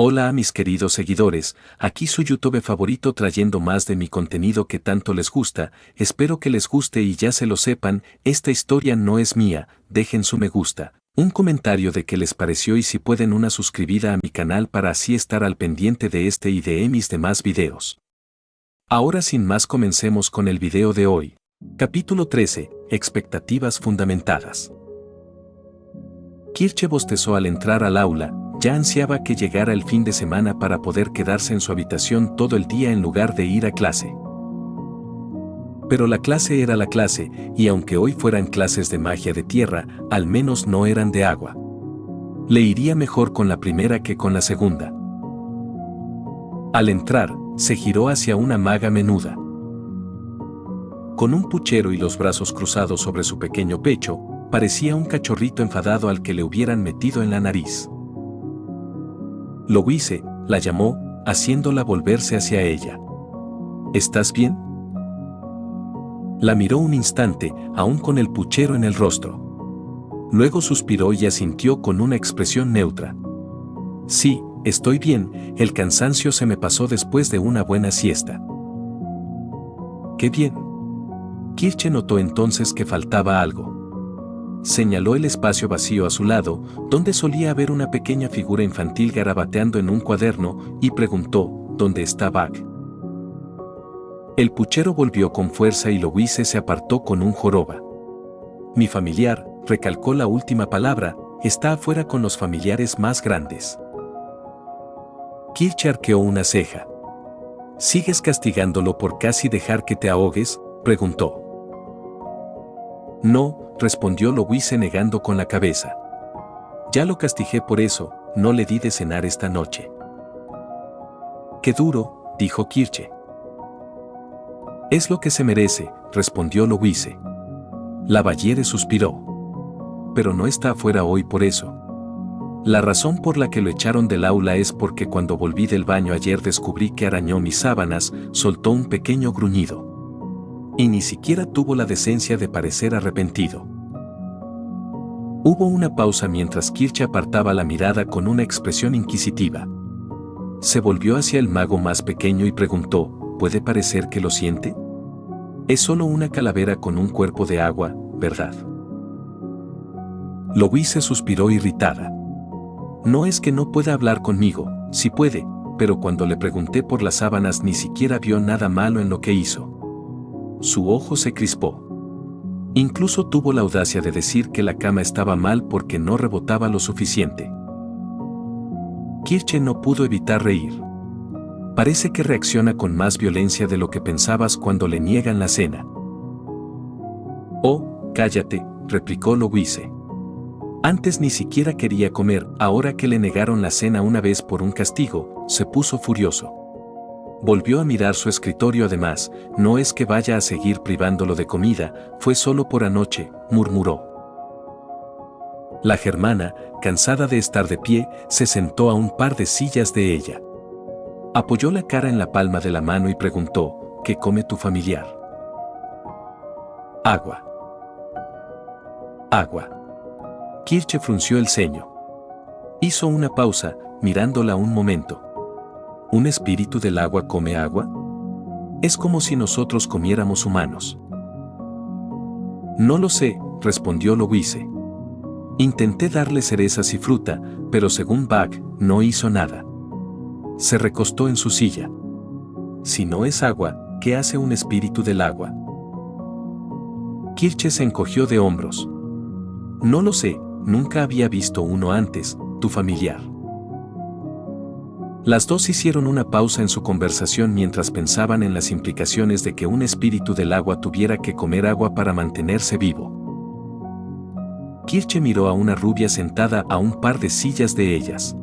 Hola a mis queridos seguidores, aquí su YouTube favorito trayendo más de mi contenido que tanto les gusta, espero que les guste y ya se lo sepan, esta historia no es mía, dejen su me gusta, un comentario de qué les pareció y si pueden una suscribida a mi canal para así estar al pendiente de este y de mis demás videos. Ahora sin más comencemos con el video de hoy. Capítulo 13, expectativas fundamentadas. Kirche bostezó al entrar al aula. Ya ansiaba que llegara el fin de semana para poder quedarse en su habitación todo el día en lugar de ir a clase. Pero la clase era la clase, y aunque hoy fueran clases de magia de tierra, al menos no eran de agua. Le iría mejor con la primera que con la segunda. Al entrar, se giró hacia una maga menuda. Con un puchero y los brazos cruzados sobre su pequeño pecho, parecía un cachorrito enfadado al que le hubieran metido en la nariz. Louise la llamó, haciéndola volverse hacia ella. ¿Estás bien? La miró un instante, aún con el puchero en el rostro. Luego suspiró y asintió con una expresión neutra. Sí, estoy bien, el cansancio se me pasó después de una buena siesta. ¡Qué bien! Kirche notó entonces que faltaba algo. Señaló el espacio vacío a su lado, donde solía haber una pequeña figura infantil garabateando en un cuaderno, y preguntó, ¿dónde está Bag? El puchero volvió con fuerza y Louise se apartó con un joroba. Mi familiar, recalcó la última palabra, está afuera con los familiares más grandes. Kirche arqueó una ceja. ¿Sigues castigándolo por casi dejar que te ahogues?, preguntó. No, respondió Louise negando con la cabeza. Ya lo castigué por eso, no le di de cenar esta noche. Qué duro, dijo Kirche. Es lo que se merece, respondió Louise. Lavallere suspiró. Pero no está afuera hoy por eso. La razón por la que lo echaron del aula es porque cuando volví del baño ayer descubrí que arañó mis sábanas, soltó un pequeño gruñido. Y ni siquiera tuvo la decencia de parecer arrepentido. Hubo una pausa mientras Kirche apartaba la mirada con una expresión inquisitiva. Se volvió hacia el mago más pequeño y preguntó, ¿puede parecer que lo siente? Es solo una calavera con un cuerpo de agua, ¿verdad? Louise suspiró irritada. No es que no pueda hablar conmigo, sí puede, pero cuando le pregunté por las sábanas ni siquiera vio nada malo en lo que hizo. Su ojo se crispó. Incluso tuvo la audacia de decir que la cama estaba mal porque no rebotaba lo suficiente. Kirche no pudo evitar reír. Parece que reacciona con más violencia de lo que pensabas cuando le niegan la cena. Oh, cállate, replicó Louise. Antes ni siquiera quería comer, ahora que le negaron la cena una vez por un castigo, se puso furioso. Volvió a mirar su escritorio además, no es que vaya a seguir privándolo de comida, fue solo por anoche, murmuró. La germana, cansada de estar de pie, se sentó a un par de sillas de ella. Apoyó la cara en la palma de la mano y preguntó, ¿qué come tu familiar? Agua. Agua. Kirche frunció el ceño. Hizo una pausa, mirándola un momento. ¿Un espíritu del agua come agua? Es como si nosotros comiéramos humanos. No lo sé, respondió Louise. Intenté darle cerezas y fruta, pero según Bag, no hizo nada. Se recostó en su silla. Si no es agua, ¿qué hace un espíritu del agua? Kirche se encogió de hombros. No lo sé, nunca había visto uno antes, tu familiar. Las dos hicieron una pausa en su conversación mientras pensaban en las implicaciones de que un espíritu del agua tuviera que comer agua para mantenerse vivo. Kirche miró a una rubia sentada a un par de sillas de ellas.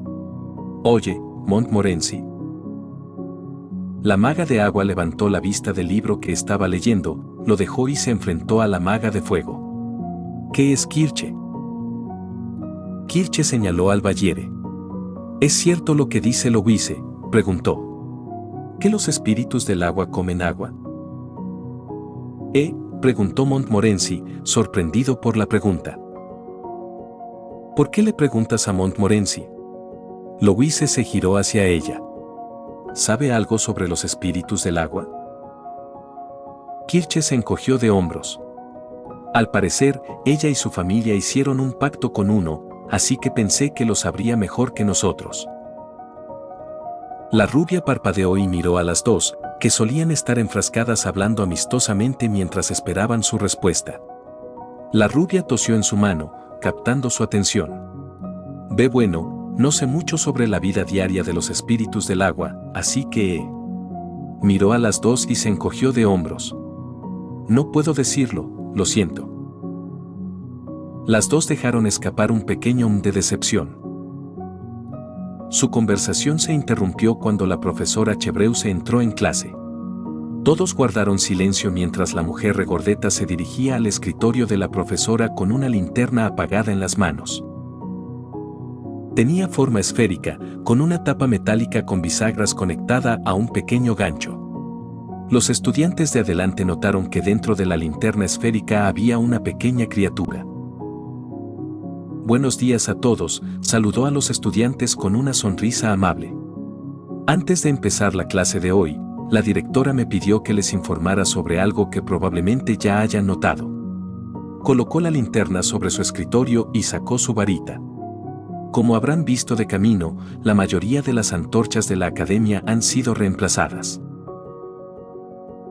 Oye, Montmorency. La maga de agua levantó la vista del libro que estaba leyendo, lo dejó y se enfrentó a la maga de fuego. ¿Qué es Kirche? Kirche señaló al Lavallere. ¿Es cierto lo que dice Louise?, preguntó. ¿Que los espíritus del agua comen agua? Preguntó Montmorency, sorprendido por la pregunta. ¿Por qué le preguntas a Montmorency? Louise se giró hacia ella. ¿Sabe algo sobre los espíritus del agua? Kirche se encogió de hombros. Al parecer, ella y su familia hicieron un pacto con uno, así que pensé que lo sabría mejor que nosotros. La rubia parpadeó y miró a las dos, que solían estar enfrascadas hablando amistosamente mientras esperaban su respuesta. La rubia tosió en su mano, captando su atención. Bueno, no sé mucho sobre la vida diaria de los espíritus del agua, así que... Miró a las dos y se encogió de hombros. No puedo decirlo, lo siento. Las dos dejaron escapar un pequeño de decepción. Su conversación se interrumpió cuando la profesora Chebreuse entró en clase. Todos guardaron silencio mientras la mujer regordeta se dirigía al escritorio de la profesora con una linterna apagada en las manos. Tenía forma esférica, con una tapa metálica con bisagras conectada a un pequeño gancho. Los estudiantes de adelante notaron que dentro de la linterna esférica había una pequeña criatura. Buenos días a todos, saludó a los estudiantes con una sonrisa amable. Antes de empezar la clase de hoy, la directora me pidió que les informara sobre algo que probablemente ya hayan notado. Colocó la linterna sobre su escritorio y sacó su varita. Como habrán visto de camino, la mayoría de las antorchas de la academia han sido reemplazadas.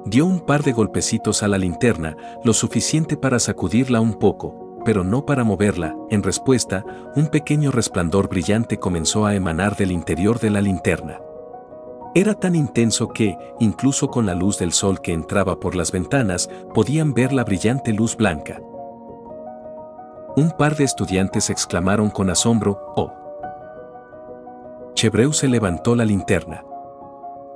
Dio un par de golpecitos a la linterna, lo suficiente para sacudirla un poco, pero no para moverla. En respuesta, un pequeño resplandor brillante comenzó a emanar del interior de la linterna. Era tan intenso que, incluso con la luz del sol que entraba por las ventanas, podían ver la brillante luz blanca. Un par de estudiantes exclamaron con asombro, ¡oh! Chebreuse levantó la linterna.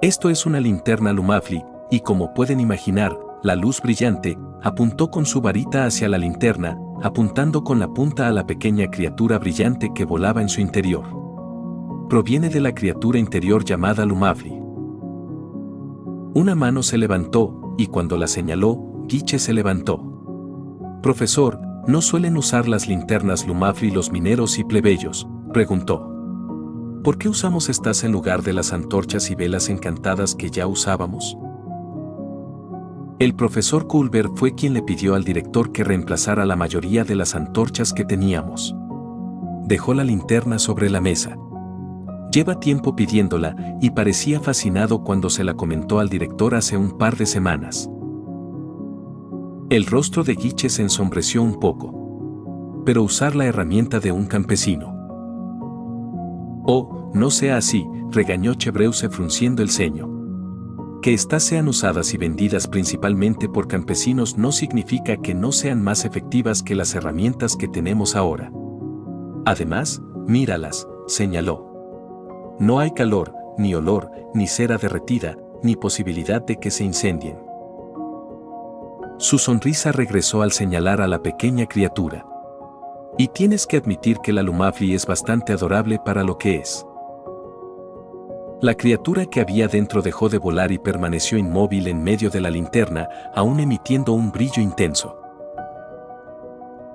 Esto es una linterna Lumafli, y como pueden imaginar, la luz brillante apuntó con su varita hacia la linterna, apuntando con la punta a la pequeña criatura brillante que volaba en su interior. Proviene de la criatura interior llamada Lumafli. Una mano se levantó, y cuando la señaló, Guiche se levantó. Profesor, ¿no suelen usar las linternas Lumafli los mineros y plebeyos?, preguntó. ¿Por qué usamos estas en lugar de las antorchas y velas encantadas que ya usábamos? El profesor Culver fue quien le pidió al director que reemplazara la mayoría de las antorchas que teníamos. Dejó la linterna sobre la mesa. Lleva tiempo pidiéndola y parecía fascinado cuando se la comentó al director hace un par de semanas. El rostro de Guiche se ensombreció un poco. Pero usar la herramienta de un campesino. Oh, no sea así, regañó Chebreuse frunciendo el ceño. Que estas sean usadas y vendidas principalmente por campesinos no significa que no sean más efectivas que las herramientas que tenemos ahora. Además, míralas, señaló. No hay calor, ni olor, ni cera derretida, ni posibilidad de que se incendien. Su sonrisa regresó al señalar a la pequeña criatura. Y tienes que admitir que la Lumafli es bastante adorable para lo que es. La criatura que había dentro dejó de volar y permaneció inmóvil en medio de la linterna, aún emitiendo un brillo intenso.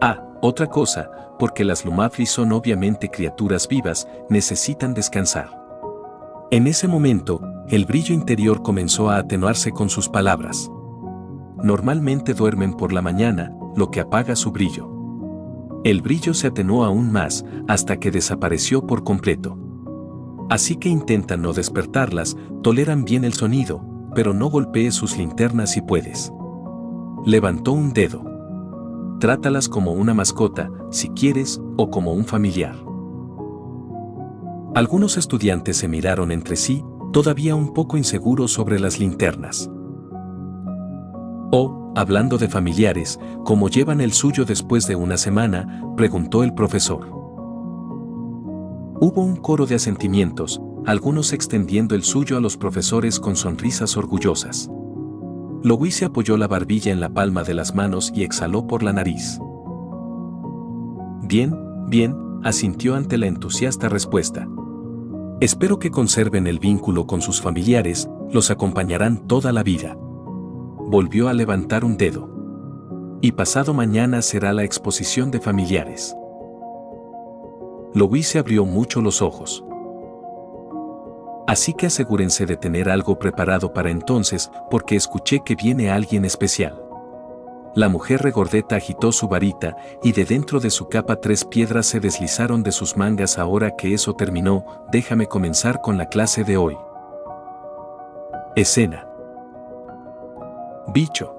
Ah, otra cosa, porque las Lumafli son obviamente criaturas vivas, necesitan descansar. En ese momento, el brillo interior comenzó a atenuarse con sus palabras. Normalmente duermen por la mañana, lo que apaga su brillo. El brillo se atenuó aún más, hasta que desapareció por completo. Así que intentan no despertarlas, toleran bien el sonido, pero no golpees sus linternas si puedes. Levantó un dedo. Trátalas como una mascota, si quieres, o como un familiar. Algunos estudiantes se miraron entre sí, todavía un poco inseguros sobre las linternas. Oh, hablando de familiares, ¿cómo llevan el suyo después de una semana?, preguntó el profesor. Hubo un coro de asentimientos, algunos extendiendo el suyo a los profesores con sonrisas orgullosas. Louise apoyó la barbilla en la palma de las manos y exhaló por la nariz. Bien, bien, asintió ante la entusiasta respuesta. Espero que conserven el vínculo con sus familiares, los acompañarán toda la vida. Volvió a levantar un dedo. Y pasado mañana será la exposición de familiares. Louise abrió mucho los ojos. Así que asegúrense de tener algo preparado para entonces, porque escuché que viene alguien especial. La mujer regordeta agitó su varita, y de dentro de su capa 3 piedras se deslizaron de sus mangas. Ahora que eso terminó, déjame comenzar con la clase de hoy. Escena. Bicho.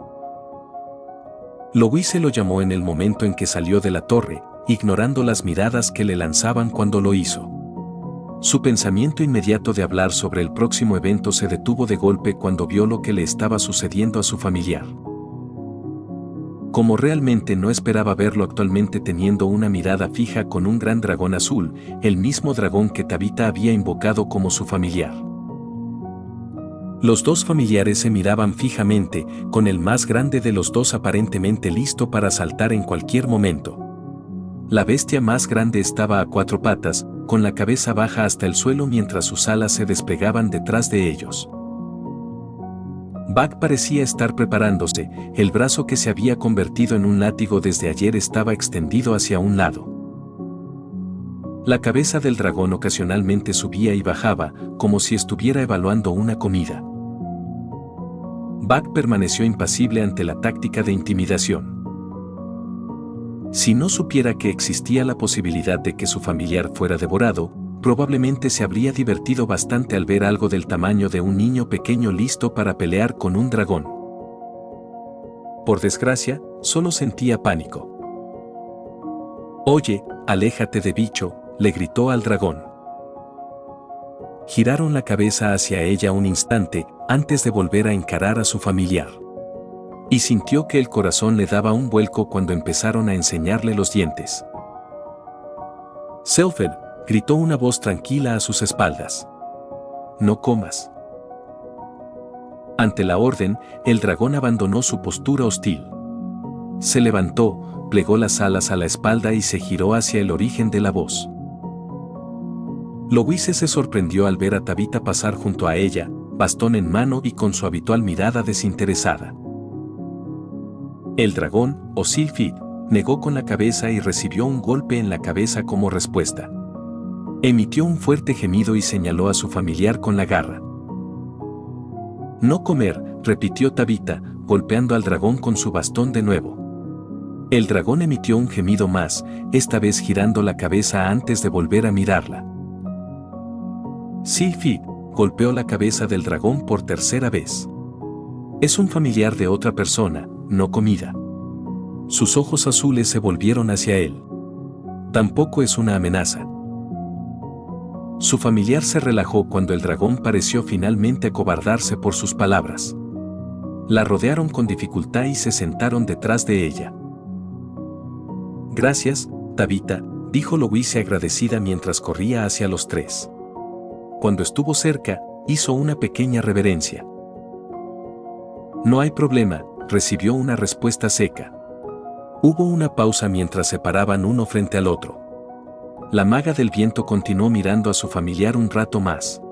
Louise lo llamó en el momento en que salió de la torre, ignorando las miradas que le lanzaban cuando lo hizo. Su pensamiento inmediato de hablar sobre el próximo evento se detuvo de golpe cuando vio lo que le estaba sucediendo a su familiar. Como realmente no esperaba verlo actualmente teniendo una mirada fija con un gran dragón azul, el mismo dragón que Tabitha había invocado como su familiar. Los dos familiares se miraban fijamente, con el más grande de los dos aparentemente listo para saltar en cualquier momento. La bestia más grande estaba a 4 patas, con la cabeza baja hasta el suelo mientras sus alas se desplegaban detrás de ellos. Buck parecía estar preparándose, el brazo que se había convertido en un látigo desde ayer estaba extendido hacia un lado. La cabeza del dragón ocasionalmente subía y bajaba, como si estuviera evaluando una comida. Buck permaneció impasible ante la táctica de intimidación. Si no supiera que existía la posibilidad de que su familiar fuera devorado, probablemente se habría divertido bastante al ver algo del tamaño de un niño pequeño listo para pelear con un dragón. Por desgracia, solo sentía pánico. «Oye, aléjate de bicho», le gritó al dragón. Giraron la cabeza hacia ella un instante antes de volver a encarar a su familiar. Y sintió que el corazón le daba un vuelco cuando empezaron a enseñarle los dientes. «Selfred», gritó una voz tranquila a sus espaldas. «No comas». Ante la orden, el dragón abandonó su postura hostil. Se levantó, plegó las alas a la espalda y se giró hacia el origen de la voz. Louise se sorprendió al ver a Tabitha pasar junto a ella, bastón en mano y con su habitual mirada desinteresada. El dragón, o Sylphid, negó con la cabeza y recibió un golpe en la cabeza como respuesta. Emitió un fuerte gemido y señaló a su familiar con la garra. «No comer», repitió Tabitha, golpeando al dragón con su bastón de nuevo. El dragón emitió un gemido más, esta vez girando la cabeza antes de volver a mirarla. Sylphid golpeó la cabeza del dragón por tercera vez. «Es un familiar de otra persona, no comida». Sus ojos azules se volvieron hacia él. «Tampoco es una amenaza». Su familiar se relajó cuando el dragón pareció finalmente acobardarse por sus palabras. La rodearon con dificultad y se sentaron detrás de ella. «Gracias, Tabitha», dijo Louise agradecida mientras corría hacia los tres. Cuando estuvo cerca, hizo una pequeña reverencia. «No hay problema», recibió una respuesta seca. Hubo una pausa mientras se paraban uno frente al otro. La maga del viento continuó mirando a su familiar un rato más.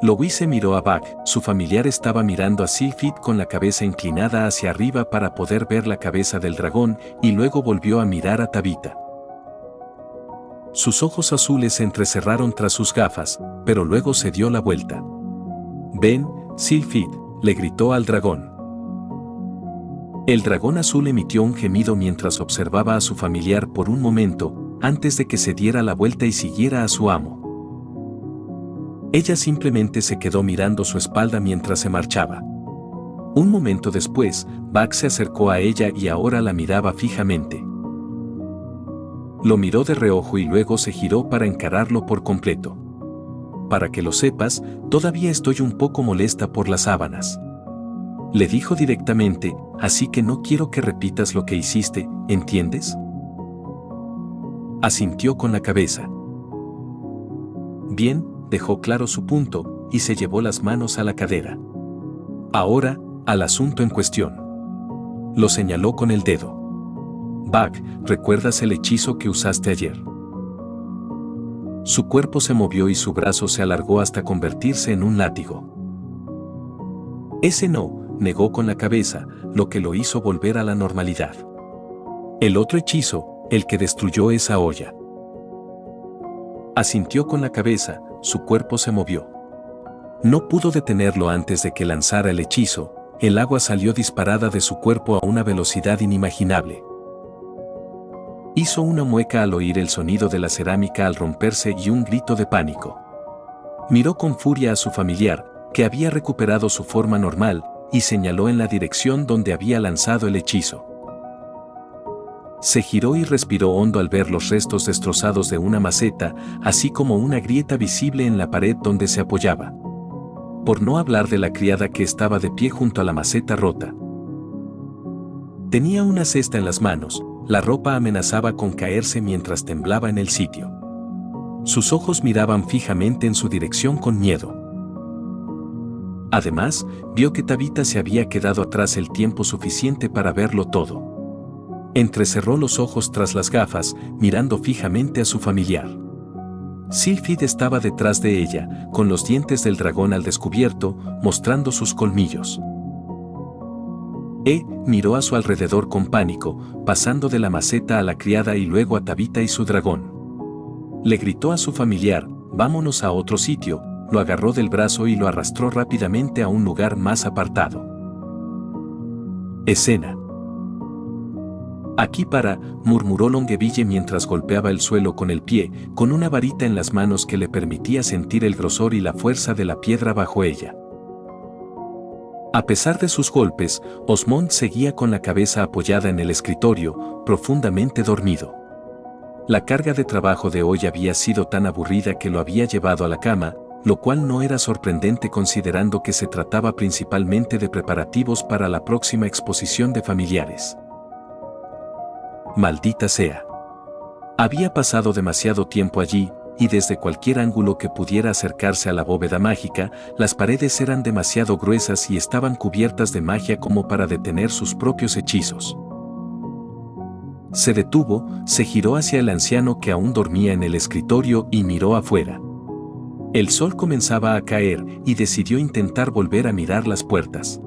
Louise miró a Buck, su familiar estaba mirando a Sylphid con la cabeza inclinada hacia arriba para poder ver la cabeza del dragón y luego volvió a mirar a Tabitha. Sus ojos azules se entrecerraron tras sus gafas, pero luego se dio la vuelta. «Ven, Sylphid», le gritó al dragón. El dragón azul emitió un gemido mientras observaba a su familiar por un momento, antes de que se diera la vuelta y siguiera a su amo. Ella simplemente se quedó mirando su espalda mientras se marchaba. Un momento después, Buck se acercó a ella y ahora la miraba fijamente. Lo miró de reojo y luego se giró para encararlo por completo. «Para que lo sepas, todavía estoy un poco molesta por las sábanas», le dijo directamente, «así que no quiero que repitas lo que hiciste, ¿entiendes?». Asintió con la cabeza. «Bien», dejó claro su punto, y se llevó las manos a la cadera. «Ahora, al asunto en cuestión». Lo señaló con el dedo. «Buck, ¿recuerdas el hechizo que usaste ayer?». Su cuerpo se movió y su brazo se alargó hasta convertirse en un látigo. «Ese no», negó con la cabeza, lo que lo hizo volver a la normalidad. «El otro hechizo, el que destruyó esa olla». Asintió con la cabeza, su cuerpo se movió. No pudo detenerlo antes de que lanzara el hechizo. El agua salió disparada de su cuerpo a una velocidad inimaginable. Hizo una mueca al oír el sonido de la cerámica al romperse y un grito de pánico. Miró con furia a su familiar, que había recuperado su forma normal, y señaló en la dirección donde había lanzado el hechizo. Se giró y respiró hondo al ver los restos destrozados de una maceta, así como una grieta visible en la pared donde se apoyaba. Por no hablar de la criada que estaba de pie junto a la maceta rota. Tenía una cesta en las manos, la ropa amenazaba con caerse mientras temblaba en el sitio. Sus ojos miraban fijamente en su dirección con miedo. Además, vio que Tabitha se había quedado atrás el tiempo suficiente para verlo todo. Entrecerró los ojos tras las gafas, mirando fijamente a su familiar. Sylphid estaba detrás de ella, con los dientes del dragón al descubierto, mostrando sus colmillos. Miró a su alrededor con pánico, pasando de la maceta a la criada y luego a Tabitha y su dragón. Le gritó a su familiar, «Vámonos a otro sitio», lo agarró del brazo y lo arrastró rápidamente a un lugar más apartado. Escena. «Aquí para», murmuró Longueville mientras golpeaba el suelo con el pie, con una varita en las manos que le permitía sentir el grosor y la fuerza de la piedra bajo ella. A pesar de sus golpes, Osmond seguía con la cabeza apoyada en el escritorio, profundamente dormido. La carga de trabajo de hoy había sido tan aburrida que lo había llevado a la cama, lo cual no era sorprendente considerando que se trataba principalmente de preparativos para la próxima exposición de familiares. Maldita sea. Había pasado demasiado tiempo allí, y desde cualquier ángulo que pudiera acercarse a la bóveda mágica, las paredes eran demasiado gruesas y estaban cubiertas de magia como para detener sus propios hechizos. Se detuvo, se giró hacia el anciano que aún dormía en el escritorio y miró afuera. El sol comenzaba a caer y decidió intentar volver a mirar las puertas.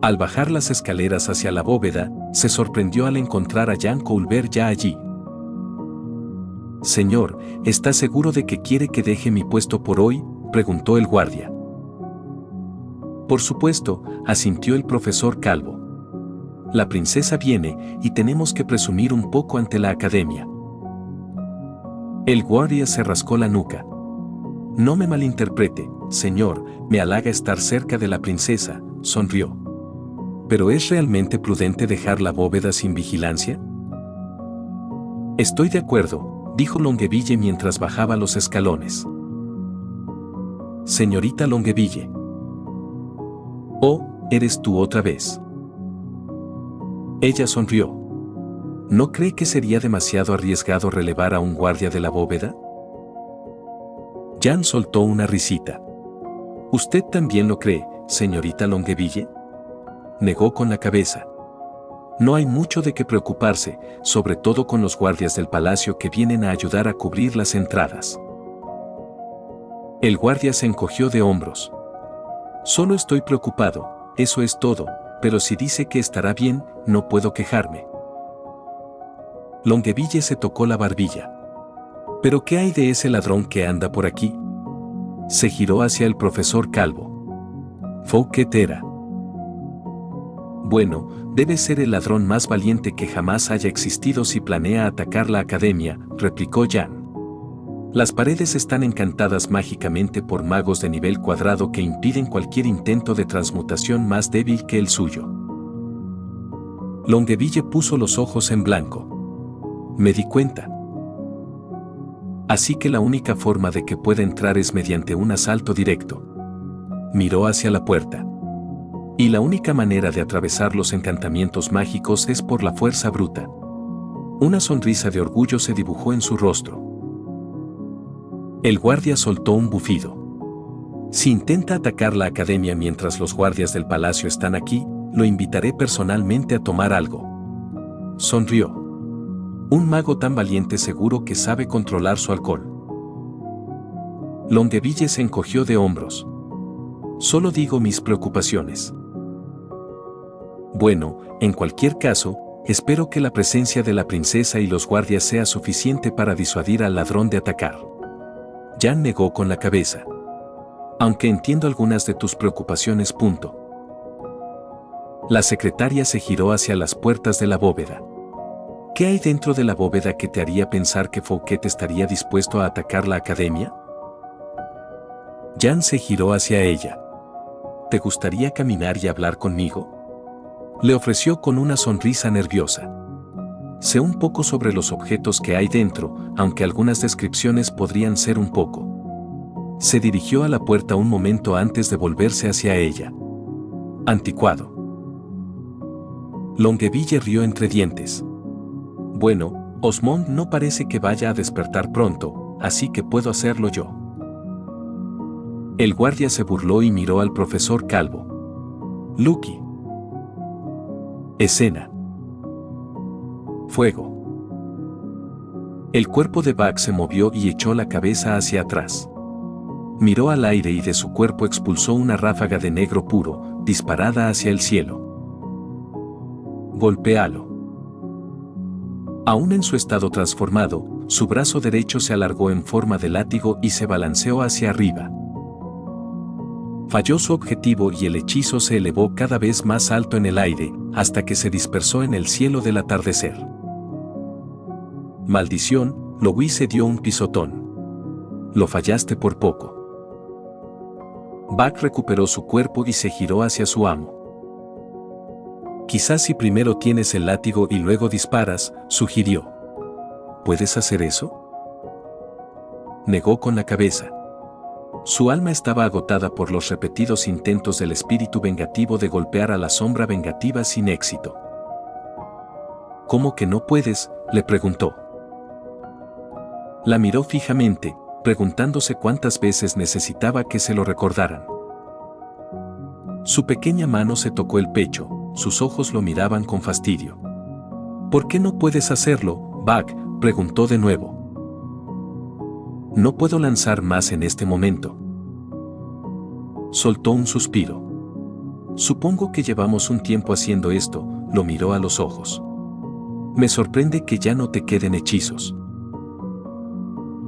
Al bajar las escaleras hacia la bóveda, se sorprendió al encontrar a Jean Colbert ya allí. «Señor, ¿está seguro de que quiere que deje mi puesto por hoy?», preguntó el guardia. «Por supuesto», asintió el profesor Calvo. «La princesa viene y tenemos que presumir un poco ante la academia». El guardia se rascó la nuca. «No me malinterprete, señor, me halaga estar cerca de la princesa», sonrió. «¿Pero es realmente prudente dejar la bóveda sin vigilancia?». «Estoy de acuerdo», dijo Longueville mientras bajaba los escalones. «Señorita Longueville». «Oh, eres tú otra vez». Ella sonrió. ¿No cree que sería demasiado arriesgado relevar a un guardia de la bóveda? Jean soltó una risita. ¿Usted también lo cree, señorita Longueville?, negó con la cabeza. No hay mucho de qué preocuparse, sobre todo con los guardias del palacio que vienen a ayudar a cubrir las entradas. El guardia se encogió de hombros. Solo estoy preocupado, eso es todo, pero si dice que estará bien, no puedo quejarme. Longueville se tocó la barbilla. ¿Pero qué hay de ese ladrón que anda por aquí? Se giró hacia el profesor Calvo. Fouquet era. Bueno, debe ser el ladrón más valiente que jamás haya existido si planea atacar la academia, replicó Jean. Las paredes están encantadas mágicamente por magos de nivel cuadrado que impiden cualquier intento de transmutación más débil que el suyo. Longueville puso los ojos en blanco. Me di cuenta. Así que la única forma de que pueda entrar es mediante un asalto directo. Miró hacia la puerta. Y la única manera de atravesar los encantamientos mágicos es por la fuerza bruta. Una sonrisa de orgullo se dibujó en su rostro. El guardia soltó un bufido. Si intenta atacar la academia mientras los guardias del palacio están aquí, lo invitaré personalmente a tomar algo. Sonrió. Un mago tan valiente seguro que sabe controlar su alcohol. Longueville se encogió de hombros. Solo digo mis preocupaciones. Bueno, en cualquier caso, espero que la presencia de la princesa y los guardias sea suficiente para disuadir al ladrón de atacar. Jan negó con la cabeza. Aunque entiendo algunas de tus preocupaciones. La secretaria se giró hacia las puertas de la bóveda. ¿Qué hay dentro de la bóveda que te haría pensar que Fouquet estaría dispuesto a atacar la academia? Jan se giró hacia ella. ¿Te gustaría caminar y hablar conmigo? Le ofreció con una sonrisa nerviosa. Sé un poco sobre los objetos que hay dentro, aunque algunas descripciones podrían ser un poco. Se dirigió a la puerta un momento antes de volverse hacia ella. Anticuado. Longueville rió entre dientes. Bueno, Osmond no parece que vaya a despertar pronto, así que puedo hacerlo yo. El guardia se burló y miró al profesor Calvo. Lucky. Escena. Fuego. El cuerpo de Buck se movió y echó la cabeza hacia atrás. Miró al aire y de su cuerpo expulsó una ráfaga de negro puro, disparada hacia el cielo. Golpéalo. Aún en su estado transformado, su brazo derecho se alargó en forma de látigo y se balanceó hacia arriba. Falló su objetivo y el hechizo se elevó cada vez más alto en el aire, hasta que se dispersó en el cielo del atardecer. Maldición, Louis se dio un pisotón. Lo fallaste por poco. Buck recuperó su cuerpo y se giró hacia su amo. Quizás si primero tienes el látigo y luego disparas, sugirió. ¿Puedes hacer eso? Negó con la cabeza. Su alma estaba agotada por los repetidos intentos del espíritu vengativo de golpear a la sombra vengativa sin éxito. ¿Cómo que no puedes?, le preguntó. La miró fijamente, preguntándose cuántas veces necesitaba que se lo recordaran. Su pequeña mano se tocó el pecho, sus ojos lo miraban con fastidio. ¿Por qué no puedes hacerlo, Buck?, preguntó de nuevo. No puedo lanzar más en este momento. Soltó un suspiro. Supongo que llevamos un tiempo haciendo esto, lo miró a los ojos. Me sorprende que ya no te queden hechizos.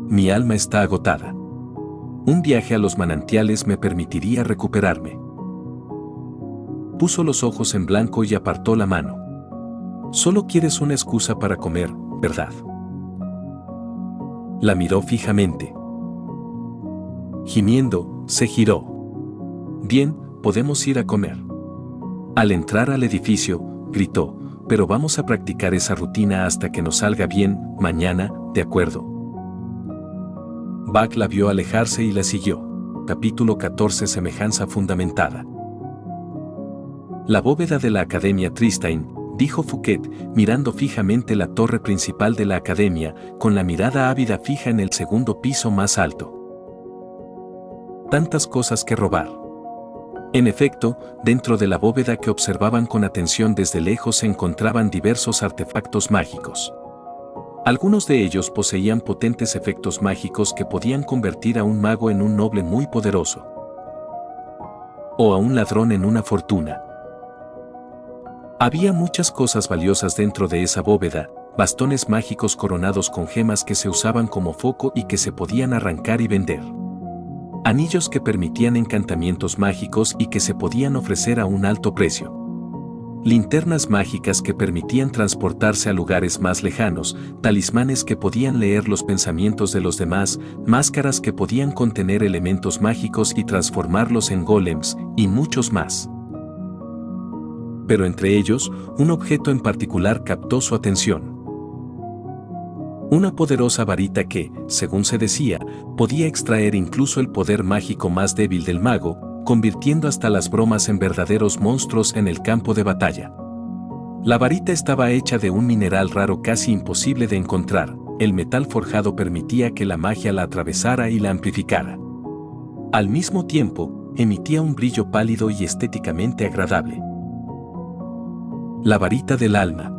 Mi alma está agotada. Un viaje a los manantiales me permitiría recuperarme. Puso los ojos en blanco y apartó la mano. Solo quieres una excusa para comer, ¿verdad? La miró fijamente. Gimiendo, se giró. Bien, podemos ir a comer. Al entrar al edificio, gritó, pero vamos a practicar esa rutina hasta que nos salga bien, mañana, ¿de acuerdo? Buck la vio alejarse y la siguió. Capítulo 14. Semejanza fundamentada. La bóveda de la Academia Tristane, dijo Fouquet, mirando fijamente la torre principal de la Academia, con la mirada ávida fija en el segundo piso más alto. Tantas cosas que robar. En efecto, dentro de la bóveda que observaban con atención desde lejos se encontraban diversos artefactos mágicos. Algunos de ellos poseían potentes efectos mágicos que podían convertir a un mago en un noble muy poderoso. O a un ladrón en una fortuna. Había muchas cosas valiosas dentro de esa bóveda, bastones mágicos coronados con gemas que se usaban como foco y que se podían arrancar y vender. Anillos que permitían encantamientos mágicos y que se podían ofrecer a un alto precio. Linternas mágicas que permitían transportarse a lugares más lejanos, talismanes que podían leer los pensamientos de los demás, máscaras que podían contener elementos mágicos y transformarlos en golems, y muchos más. Pero entre ellos, un objeto en particular captó su atención. Una poderosa varita que, según se decía, podía extraer incluso el poder mágico más débil del mago, convirtiendo hasta las bromas en verdaderos monstruos en el campo de batalla. La varita estaba hecha de un mineral raro casi imposible de encontrar, el metal forjado permitía que la magia la atravesara y la amplificara. Al mismo tiempo, emitía un brillo pálido y estéticamente agradable. La varita del alma.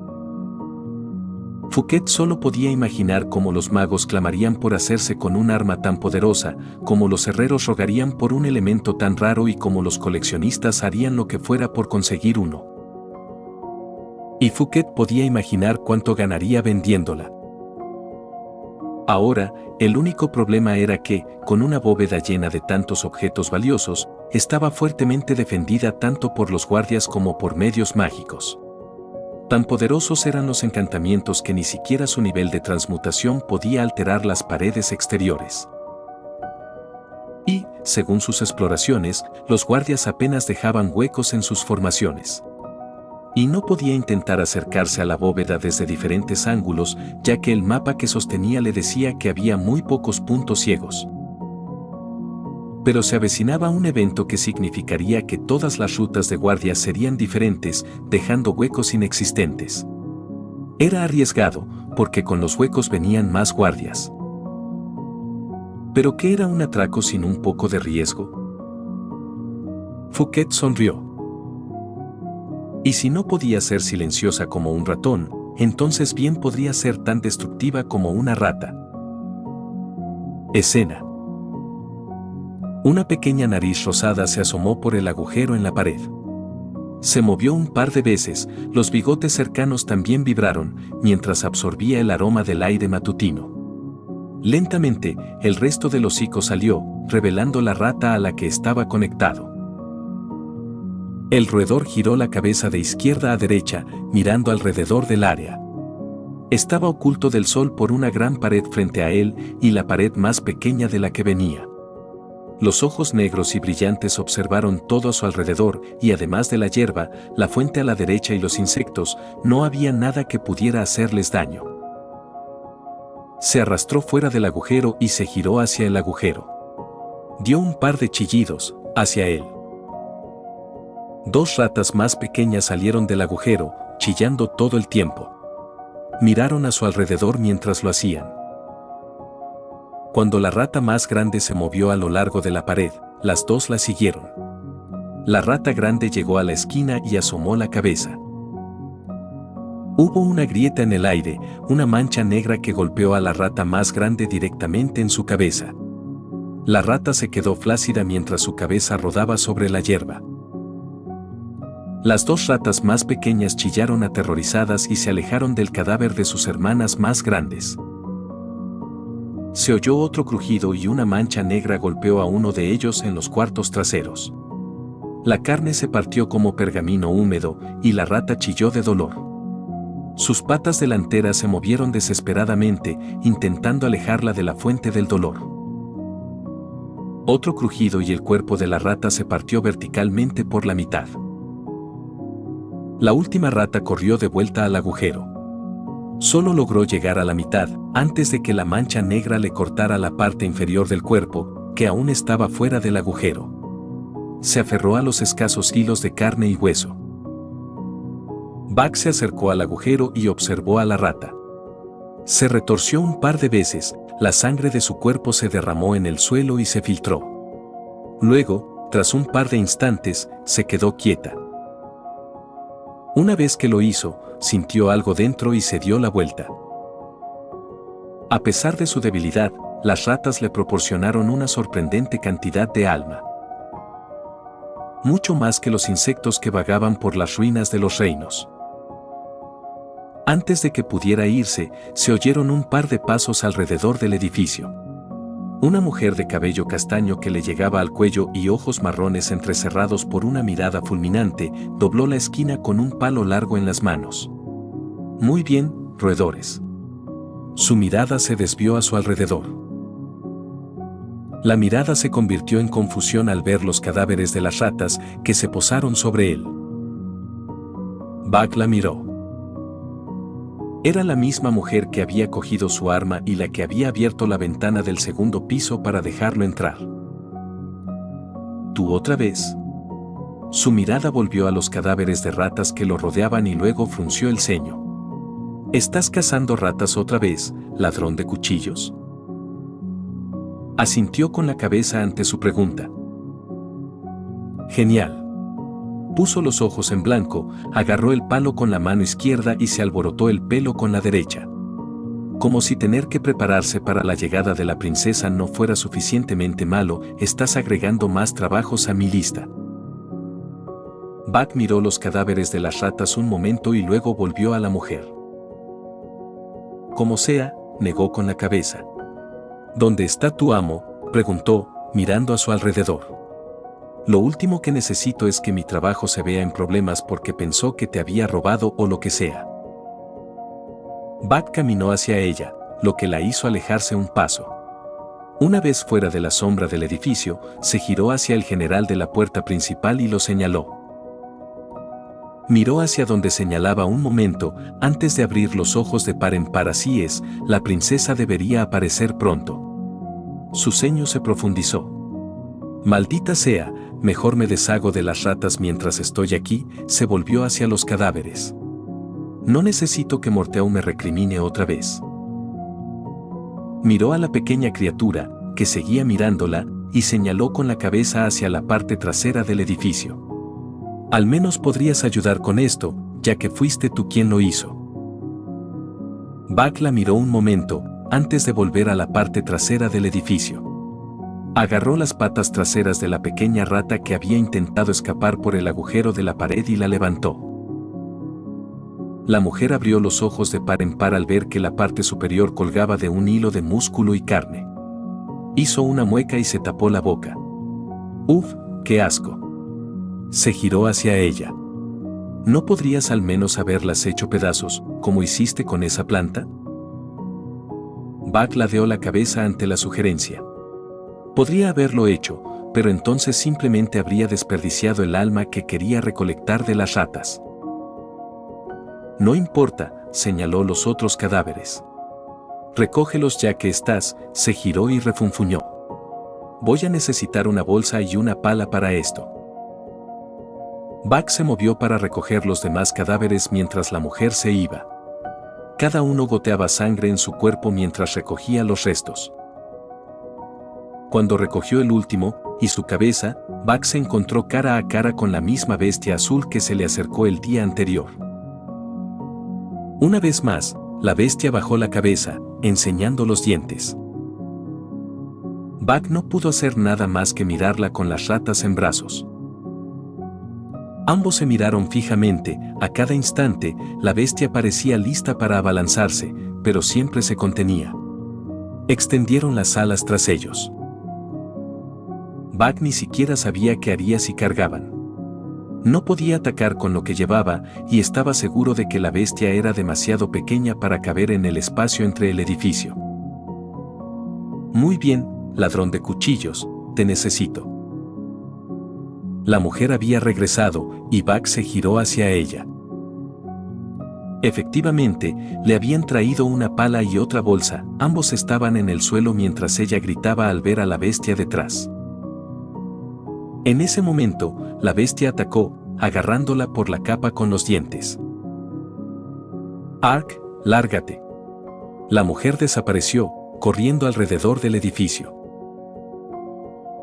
Fouquet solo podía imaginar cómo los magos clamarían por hacerse con un arma tan poderosa, cómo los herreros rogarían por un elemento tan raro y cómo los coleccionistas harían lo que fuera por conseguir uno. Y Fouquet podía imaginar cuánto ganaría vendiéndola. Ahora, el único problema era que, con una bóveda llena de tantos objetos valiosos, estaba fuertemente defendida tanto por los guardias como por medios mágicos. Tan poderosos eran los encantamientos que ni siquiera su nivel de transmutación podía alterar las paredes exteriores. Y, según sus exploraciones, los guardias apenas dejaban huecos en sus formaciones. Y no podía intentar acercarse a la bóveda desde diferentes ángulos, ya que el mapa que sostenía le decía que había muy pocos puntos ciegos. Pero se avecinaba un evento que significaría que todas las rutas de guardia serían diferentes, dejando huecos inexistentes. Era arriesgado, porque con los huecos venían más guardias. ¿Pero qué era un atraco sin un poco de riesgo? Fouquet sonrió. Y si no podía ser silenciosa como un ratón, entonces bien podría ser tan destructiva como una rata. Escena. Una pequeña nariz rosada se asomó por el agujero en la pared. Se movió un par de veces, los bigotes cercanos también vibraron, mientras absorbía el aroma del aire matutino. Lentamente, el resto del hocico salió, revelando la rata a la que estaba conectado. El roedor giró la cabeza de izquierda a derecha, mirando alrededor del área. Estaba oculto del sol por una gran pared frente a él y la pared más pequeña de la que venía. Los ojos negros y brillantes observaron todo a su alrededor y además de la hierba, la fuente a la derecha y los insectos, no había nada que pudiera hacerles daño. Se arrastró fuera del agujero y se giró hacia el agujero. Dio un par de chillidos, hacia él. Dos ratas más pequeñas salieron del agujero, chillando todo el tiempo. Miraron a su alrededor mientras lo hacían. Cuando la rata más grande se movió a lo largo de la pared, las dos la siguieron. La rata grande llegó a la esquina y asomó la cabeza. Hubo una grieta en el aire, una mancha negra que golpeó a la rata más grande directamente en su cabeza. La rata se quedó flácida mientras su cabeza rodaba sobre la hierba. Las dos ratas más pequeñas chillaron aterrorizadas y se alejaron del cadáver de sus hermanas más grandes. Se oyó otro crujido y una mancha negra golpeó a uno de ellos en los cuartos traseros. La carne se partió como pergamino húmedo y la rata chilló de dolor. Sus patas delanteras se movieron desesperadamente, intentando alejarla de la fuente del dolor. Otro crujido y el cuerpo de la rata se partió verticalmente por la mitad. La última rata corrió de vuelta al agujero. Solo logró llegar a la mitad, antes de que la mancha negra le cortara la parte inferior del cuerpo, que aún estaba fuera del agujero. Se aferró a los escasos hilos de carne y hueso. Buck se acercó al agujero y observó a la rata. Se retorció un par de veces, la sangre de su cuerpo se derramó en el suelo y se filtró. Luego, tras un par de instantes, se quedó quieta. Una vez que lo hizo, sintió algo dentro y se dio la vuelta. A pesar de su debilidad, las ratas le proporcionaron una sorprendente cantidad de alma. Mucho más que los insectos que vagaban por las ruinas de los reinos. Antes de que pudiera irse, se oyeron un par de pasos alrededor del edificio. Una mujer de cabello castaño que le llegaba al cuello y ojos marrones entrecerrados por una mirada fulminante, dobló la esquina con un palo largo en las manos. Muy bien, roedores. Su mirada se desvió a su alrededor. La mirada se convirtió en confusión al ver los cadáveres de las ratas que se posaron sobre él. Buck la miró. Era la misma mujer que había cogido su arma y la que había abierto la ventana del segundo piso para dejarlo entrar. ¿Tú otra vez? Su mirada volvió a los cadáveres de ratas que lo rodeaban y luego frunció el ceño. ¿Estás cazando ratas otra vez, ladrón de cuchillos? Asintió con la cabeza ante su pregunta. Genial. Puso los ojos en blanco, agarró el palo con la mano izquierda y se alborotó el pelo con la derecha. Como si tener que prepararse para la llegada de la princesa no fuera suficientemente malo, estás agregando más trabajos a mi lista. Buck miró los cadáveres de las ratas un momento y luego volvió a la mujer. Como sea, negó con la cabeza. ¿Dónde está tu amo?, preguntó, mirando a su alrededor. Lo último que necesito es que mi trabajo se vea en problemas porque pensó que te había robado o lo que sea. Buck caminó hacia ella, lo que la hizo alejarse un paso. Una vez fuera de la sombra del edificio, se giró hacia el general de la puerta principal y lo señaló. Miró hacia donde señalaba un momento, antes de abrir los ojos de par en par. Así es, la princesa debería aparecer pronto. Su ceño se profundizó. Maldita sea, mejor me deshago de las ratas mientras estoy aquí. Se volvió hacia los cadáveres. No necesito que Morteau me recrimine otra vez. Miró a la pequeña criatura, que seguía mirándola, y señaló con la cabeza hacia la parte trasera del edificio. Al menos podrías ayudar con esto, ya que fuiste tú quien lo hizo. Buck la miró un momento, antes de volver a la parte trasera del edificio. Agarró las patas traseras de la pequeña rata que había intentado escapar por el agujero de la pared y la levantó. La mujer abrió los ojos de par en par al ver que la parte superior colgaba de un hilo de músculo y carne. Hizo una mueca y se tapó la boca. ¡Uf, qué asco! Se giró hacia ella. ¿No podrías al menos haberlas hecho pedazos, como hiciste con esa planta? Buck ladeó la cabeza ante la sugerencia. Podría haberlo hecho, pero entonces simplemente habría desperdiciado el alma que quería recolectar de las ratas. No importa, señaló los otros cadáveres. Recógelos ya que estás. Se giró y refunfuñó. Voy a necesitar una bolsa y una pala para esto. Buck se movió para recoger los demás cadáveres mientras la mujer se iba. Cada uno goteaba sangre en su cuerpo mientras recogía los restos. Cuando recogió el último, y su cabeza, Buck se encontró cara a cara con la misma bestia azul que se le acercó el día anterior. Una vez más, la bestia bajó la cabeza, enseñando los dientes. Buck no pudo hacer nada más que mirarla con las ratas en brazos. Ambos se miraron fijamente. A cada instante, la bestia parecía lista para abalanzarse, pero siempre se contenía. Extendieron las alas tras ellos. Buck ni siquiera sabía qué haría si cargaban. No podía atacar con lo que llevaba, y estaba seguro de que la bestia era demasiado pequeña para caber en el espacio entre el edificio. Muy bien, ladrón de cuchillos, te necesito. La mujer había regresado, y Buck se giró hacia ella. Efectivamente, le habían traído una pala y otra bolsa. Ambos estaban en el suelo mientras ella gritaba al ver a la bestia detrás. En ese momento, la bestia atacó, agarrándola por la capa con los dientes. «Ark, lárgate». La mujer desapareció, corriendo alrededor del edificio.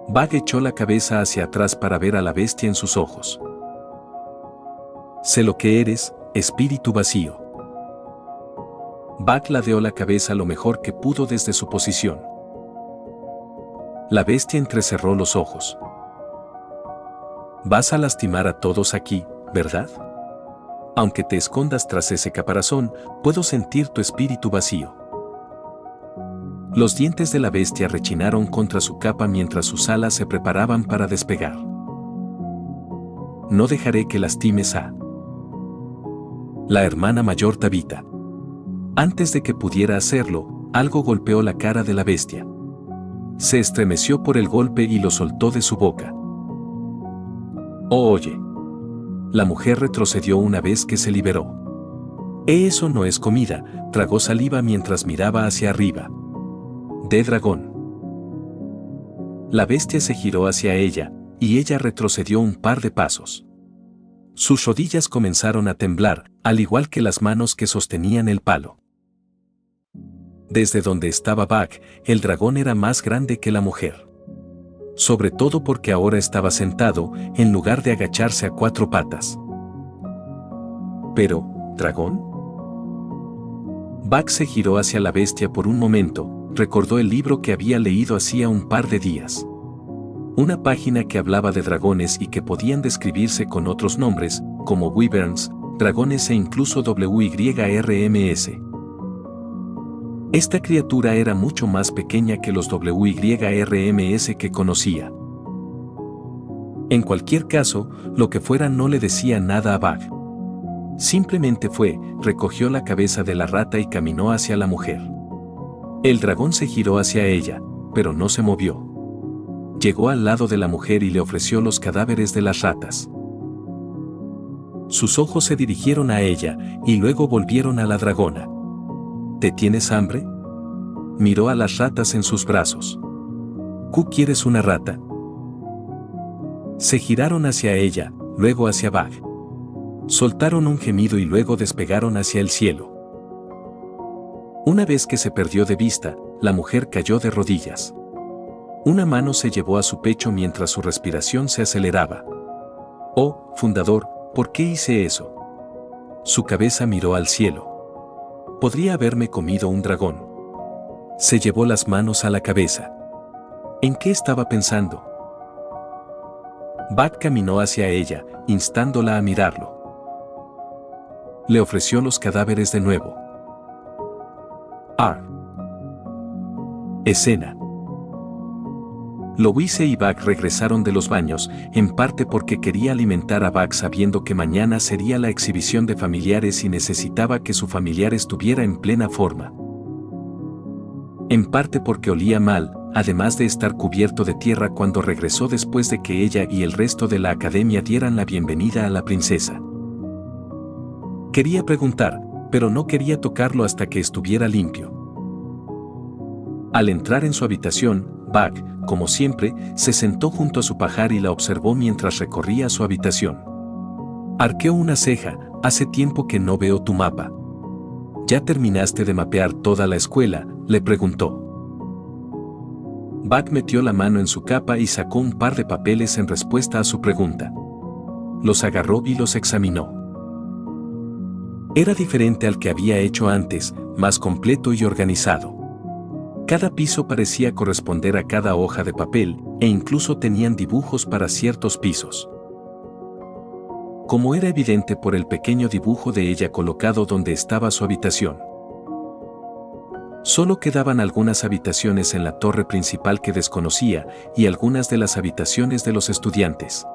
Buck echó la cabeza hacia atrás para ver a la bestia en sus ojos. «Sé lo que eres, espíritu vacío». Buck ladeó la cabeza lo mejor que pudo desde su posición. La bestia entrecerró los ojos. Vas a lastimar a todos aquí, ¿verdad? Aunque te escondas tras ese caparazón, puedo sentir tu espíritu vacío. Los dientes de la bestia rechinaron contra su capa mientras sus alas se preparaban para despegar. No dejaré que lastimes a la hermana mayor Tabitha. Antes de que pudiera hacerlo, algo golpeó la cara de la bestia. Se estremeció por el golpe y lo soltó de su boca. «Oh, oye». La mujer retrocedió una vez que se liberó. «Eso no es comida», tragó saliva mientras miraba hacia arriba. «De dragón». La bestia se giró hacia ella, y ella retrocedió un par de pasos. Sus rodillas comenzaron a temblar, al igual que las manos que sostenían el palo. Desde donde estaba Buck, el dragón era más grande que la mujer. Sobre todo porque ahora estaba sentado, en lugar de agacharse a 4 patas. Pero, ¿dragón? Buck se giró hacia la bestia por un momento, recordó el libro que había leído hacía un par de días. Una página que hablaba de dragones y que podían describirse con otros nombres, como wyverns, dragones e incluso WYRMS. Esta criatura era mucho más pequeña que los WYRMS que conocía. En cualquier caso, lo que fuera no le decía nada a Bag. Simplemente recogió la cabeza de la rata y caminó hacia la mujer. El dragón se giró hacia ella, pero no se movió. Llegó al lado de la mujer y le ofreció los cadáveres de las ratas. Sus ojos se dirigieron a ella y luego volvieron a la dragona. ¿Te tienes hambre? Miró a las ratas en sus brazos. ¿Tú quieres una rata? Se giraron hacia ella, luego hacia Bag. Soltaron un gemido y luego despegaron hacia el cielo. Una vez que se perdió de vista, la mujer cayó de rodillas. Una mano se llevó a su pecho mientras su respiración se aceleraba. Oh, fundador, ¿por qué hice eso? Su cabeza miró al cielo. Podría haberme comido un dragón. Se llevó las manos a la cabeza. ¿En qué estaba pensando? Bag caminó hacia ella, instándola a mirarlo. Le ofreció los cadáveres de nuevo. Escena. Louise y Bag regresaron de los baños, en parte porque quería alimentar a Bag sabiendo que mañana sería la exhibición de familiares y necesitaba que su familiar estuviera en plena forma. En parte porque olía mal, además de estar cubierto de tierra cuando regresó después de que ella y el resto de la academia dieran la bienvenida a la princesa. Quería preguntar, pero no quería tocarlo hasta que estuviera limpio. Al entrar en su habitación, Bag, como siempre, se sentó junto a su pajar y la observó mientras recorría su habitación. Arqueó una ceja. Hace tiempo que no veo tu mapa. ¿Ya terminaste de mapear toda la escuela?, le preguntó. Bag metió la mano en su capa y sacó un par de papeles en respuesta a su pregunta. Los agarró y los examinó. Era diferente al que había hecho antes, más completo y organizado. Cada piso parecía corresponder a cada hoja de papel, e incluso tenían dibujos para ciertos pisos. Como era evidente por el pequeño dibujo de ella colocado donde estaba su habitación. Solo quedaban algunas habitaciones en la torre principal que desconocía, y algunas de las habitaciones de los estudiantes.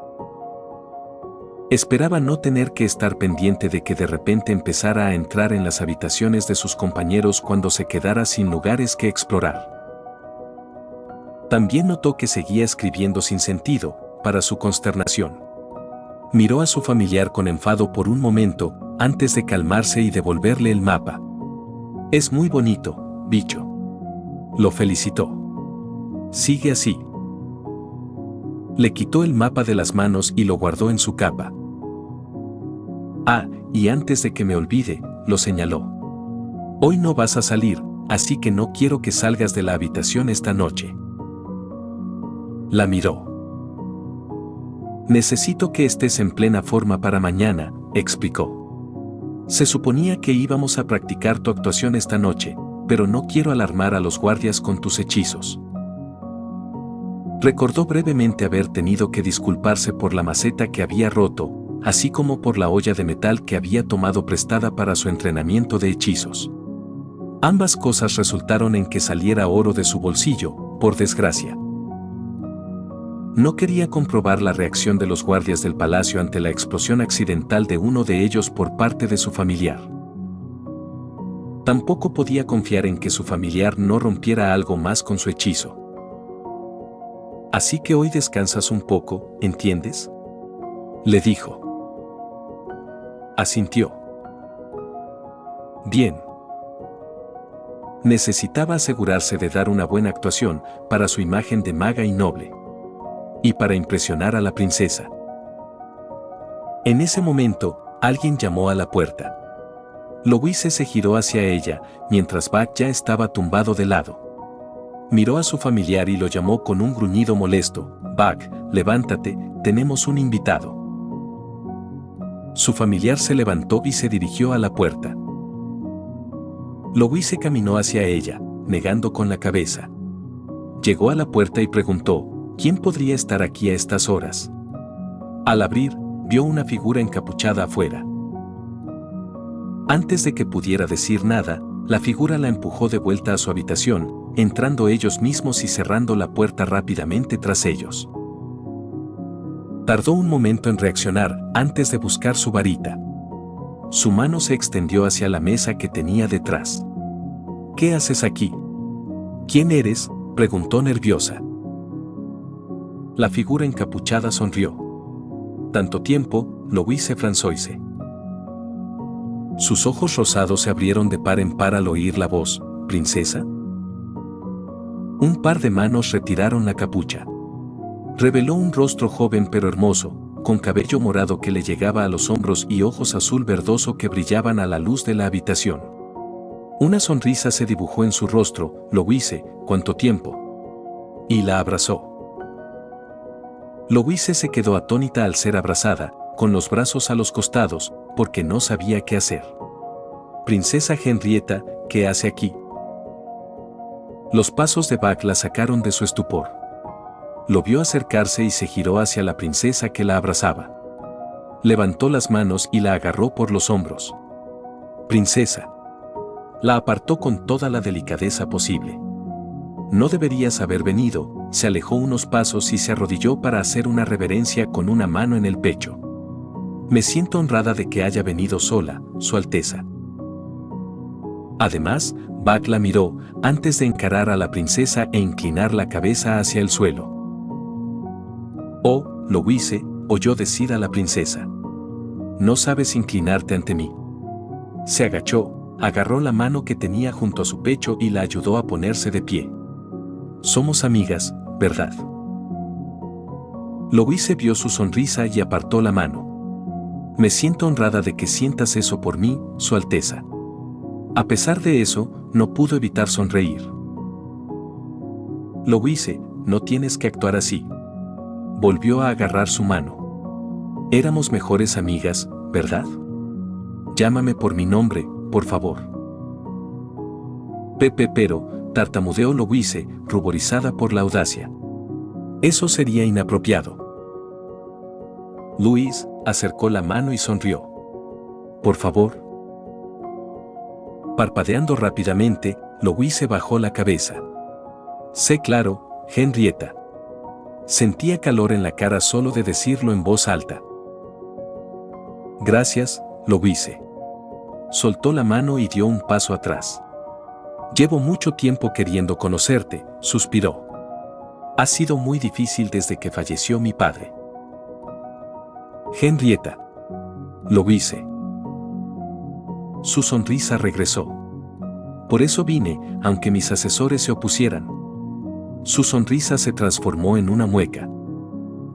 Esperaba no tener que estar pendiente de que de repente empezara a entrar en las habitaciones de sus compañeros cuando se quedara sin lugares que explorar. También notó que seguía escribiendo sin sentido, para su consternación. Miró a su familiar con enfado por un momento, antes de calmarse y devolverle el mapa. «Es muy bonito, bicho». Lo felicitó. «Sigue así». Le quitó el mapa de las manos y lo guardó en su capa. Y antes de que me olvide, lo señaló. Hoy no vas a salir, así que no quiero que salgas de la habitación esta noche. La miró. Necesito que estés en plena forma para mañana, explicó. Se suponía que íbamos a practicar tu actuación esta noche, pero no quiero alarmar a los guardias con tus hechizos. Recordó brevemente haber tenido que disculparse por la maceta que había roto, así como por la olla de metal que había tomado prestada para su entrenamiento de hechizos. Ambas cosas resultaron en que saliera oro de su bolsillo, por desgracia. No quería comprobar la reacción de los guardias del palacio ante la explosión accidental de uno de ellos por parte de su familiar. Tampoco podía confiar en que su familiar no rompiera algo más con su hechizo. Así que hoy descansas un poco, ¿entiendes?, le dijo. Asintió. Bien. Necesitaba asegurarse de dar una buena actuación para su imagen de maga y noble. Y para impresionar a la princesa. En ese momento, alguien llamó a la puerta. Louise se giró hacia ella, mientras Bag ya estaba tumbado de lado. Miró a su familiar y lo llamó con un gruñido molesto. Bag, levántate, tenemos un invitado. Su familiar se levantó y se dirigió a la puerta. Louise caminó hacia ella, negando con la cabeza. Llegó a la puerta y preguntó, ¿quién podría estar aquí a estas horas? Al abrir, vio una figura encapuchada afuera. Antes de que pudiera decir nada, La figura la empujó de vuelta a su habitación, entrando ellos mismos y cerrando la puerta rápidamente tras ellos. Tardó un momento en reaccionar antes de buscar su varita. Su mano se extendió hacia la mesa que tenía detrás. ¿Qué haces aquí? ¿Quién eres?, preguntó nerviosa. La figura encapuchada sonrió. Tanto tiempo, Louise Françoise. Sus ojos rosados se abrieron de par en par al oír la voz. ¿Princesa? Un par de manos retiraron la capucha. Reveló un rostro joven pero hermoso, con cabello morado que le llegaba a los hombros y ojos azul verdoso que brillaban a la luz de la habitación. Una sonrisa se dibujó en su rostro. Louise, ¿cuánto tiempo? Y la abrazó. Louise se quedó atónita al ser abrazada, con los brazos a los costados, porque no sabía qué hacer. Princesa Henrietta, ¿qué hace aquí? Los pasos de Bach la sacaron de su estupor. Lo vio acercarse y se giró hacia la princesa que la abrazaba. Levantó las manos y la agarró por los hombros. Princesa. La apartó con toda la delicadeza posible. No deberías haber venido. Se alejó unos pasos y se arrodilló para hacer una reverencia con una mano en el pecho. Me siento honrada de que haya venido sola, Su Alteza. Además, Bach la miró antes de encarar a la princesa e inclinar la cabeza hacia el suelo. Oh, Louise, oyó decir a la princesa. No sabes inclinarte ante mí. Se agachó, agarró la mano que tenía junto a su pecho y la ayudó a ponerse de pie. Somos amigas, ¿verdad? Louise vio su sonrisa y apartó la mano. Me siento honrada de que sientas eso por mí, Su Alteza. A pesar de eso, no pudo evitar sonreír. Louise, no tienes que actuar así. Volvió a agarrar su mano. Éramos mejores amigas, ¿verdad? Llámame por mi nombre, por favor. Pero, tartamudeó Louise, ruborizada por la audacia. Eso sería inapropiado. Louise acercó la mano y sonrió. Por favor. Parpadeando rápidamente, Louise bajó la cabeza. Sé claro, Henrietta. Sentía calor en la cara solo de decirlo en voz alta. Gracias, Louise. Soltó la mano y dio un paso atrás. Llevo mucho tiempo queriendo conocerte, suspiró. Ha sido muy difícil desde que falleció mi padre. Henrietta. Louise. Su sonrisa regresó. Por eso vine, aunque mis asesores se opusieran. Su sonrisa se transformó en una mueca.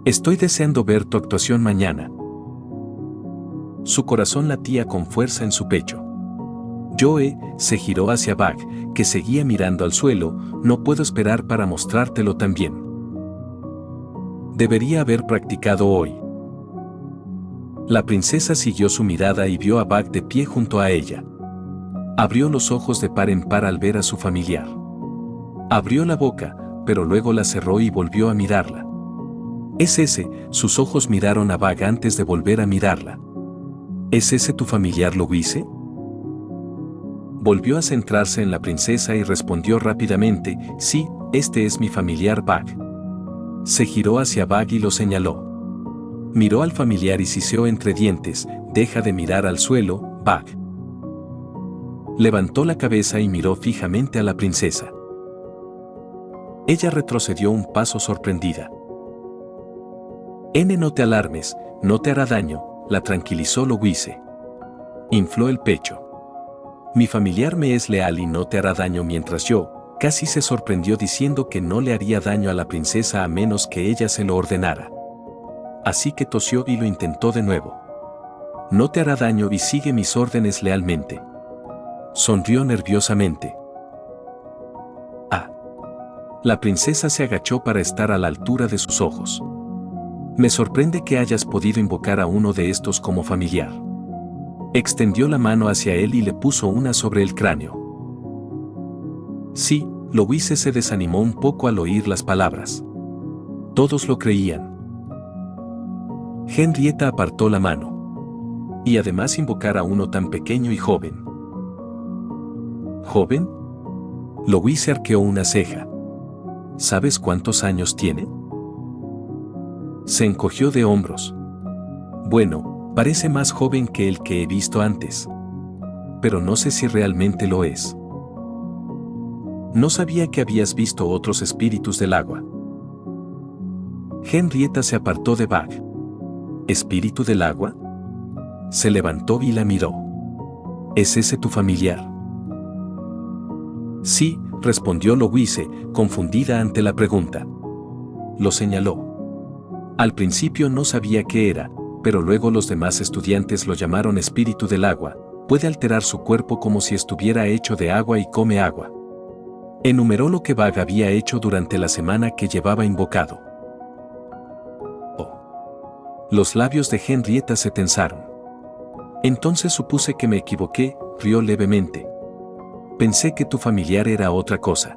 Estoy deseando ver tu actuación mañana. Su corazón latía con fuerza en su pecho. Joe se giró hacia Bach, que seguía mirando al suelo. No puedo esperar para mostrártelo también. Debería haber practicado hoy. La princesa siguió su mirada y vio a Bach de pie junto a ella. Abrió los ojos de par en par al ver a su familiar. Abrió la boca, pero luego la cerró y volvió a mirarla. ¿Es ese? Sus ojos miraron a Bach antes de volver a mirarla. ¿Es ese tu familiar, Louise? Volvió a centrarse en la princesa y respondió rápidamente, sí, este es mi familiar Bach. Se giró hacia Bach y lo señaló. Miró al familiar y siseó entre dientes, deja de mirar al suelo, Bach. Levantó la cabeza y miró fijamente a la princesa. Ella retrocedió un paso sorprendida. No te alarmes, no te hará daño, la tranquilizó Louise. Infló el pecho. Mi familiar me es leal y no te hará daño mientras yo, casi se sorprendió diciendo que no le haría daño a la princesa a menos que ella se lo ordenara. Así que tosió y lo intentó de nuevo. No te hará daño y sigue mis órdenes lealmente. Sonrió nerviosamente. Ah. La princesa se agachó para estar a la altura de sus ojos. Me sorprende que hayas podido invocar a uno de estos como familiar. Extendió la mano hacia él y le puso una sobre el cráneo. Sí, Louise se desanimó un poco al oír las palabras. Todos lo creían. Henrietta apartó la mano. Y además invocar a uno tan pequeño y joven. ¿Joven? Louise arqueó una ceja. ¿Sabes cuántos años tiene? Se encogió de hombros. Bueno, parece más joven que el que he visto antes. Pero no sé si realmente lo es. No sabía que habías visto otros espíritus del agua. Henrietta se apartó de Bug. ¿Espíritu del agua? Se levantó y la miró. ¿Es ese tu familiar? Sí, respondió Louise, confundida ante la pregunta. Lo señaló. Al principio no sabía qué era, pero luego los demás estudiantes lo llamaron espíritu del agua. Puede alterar su cuerpo como si estuviera hecho de agua y come agua. Enumeró lo que Bug había hecho durante la semana que llevaba invocado. Oh. Los labios de Henrietta se tensaron. Entonces supuse que me equivoqué, rió levemente. Pensé que tu familiar era otra cosa.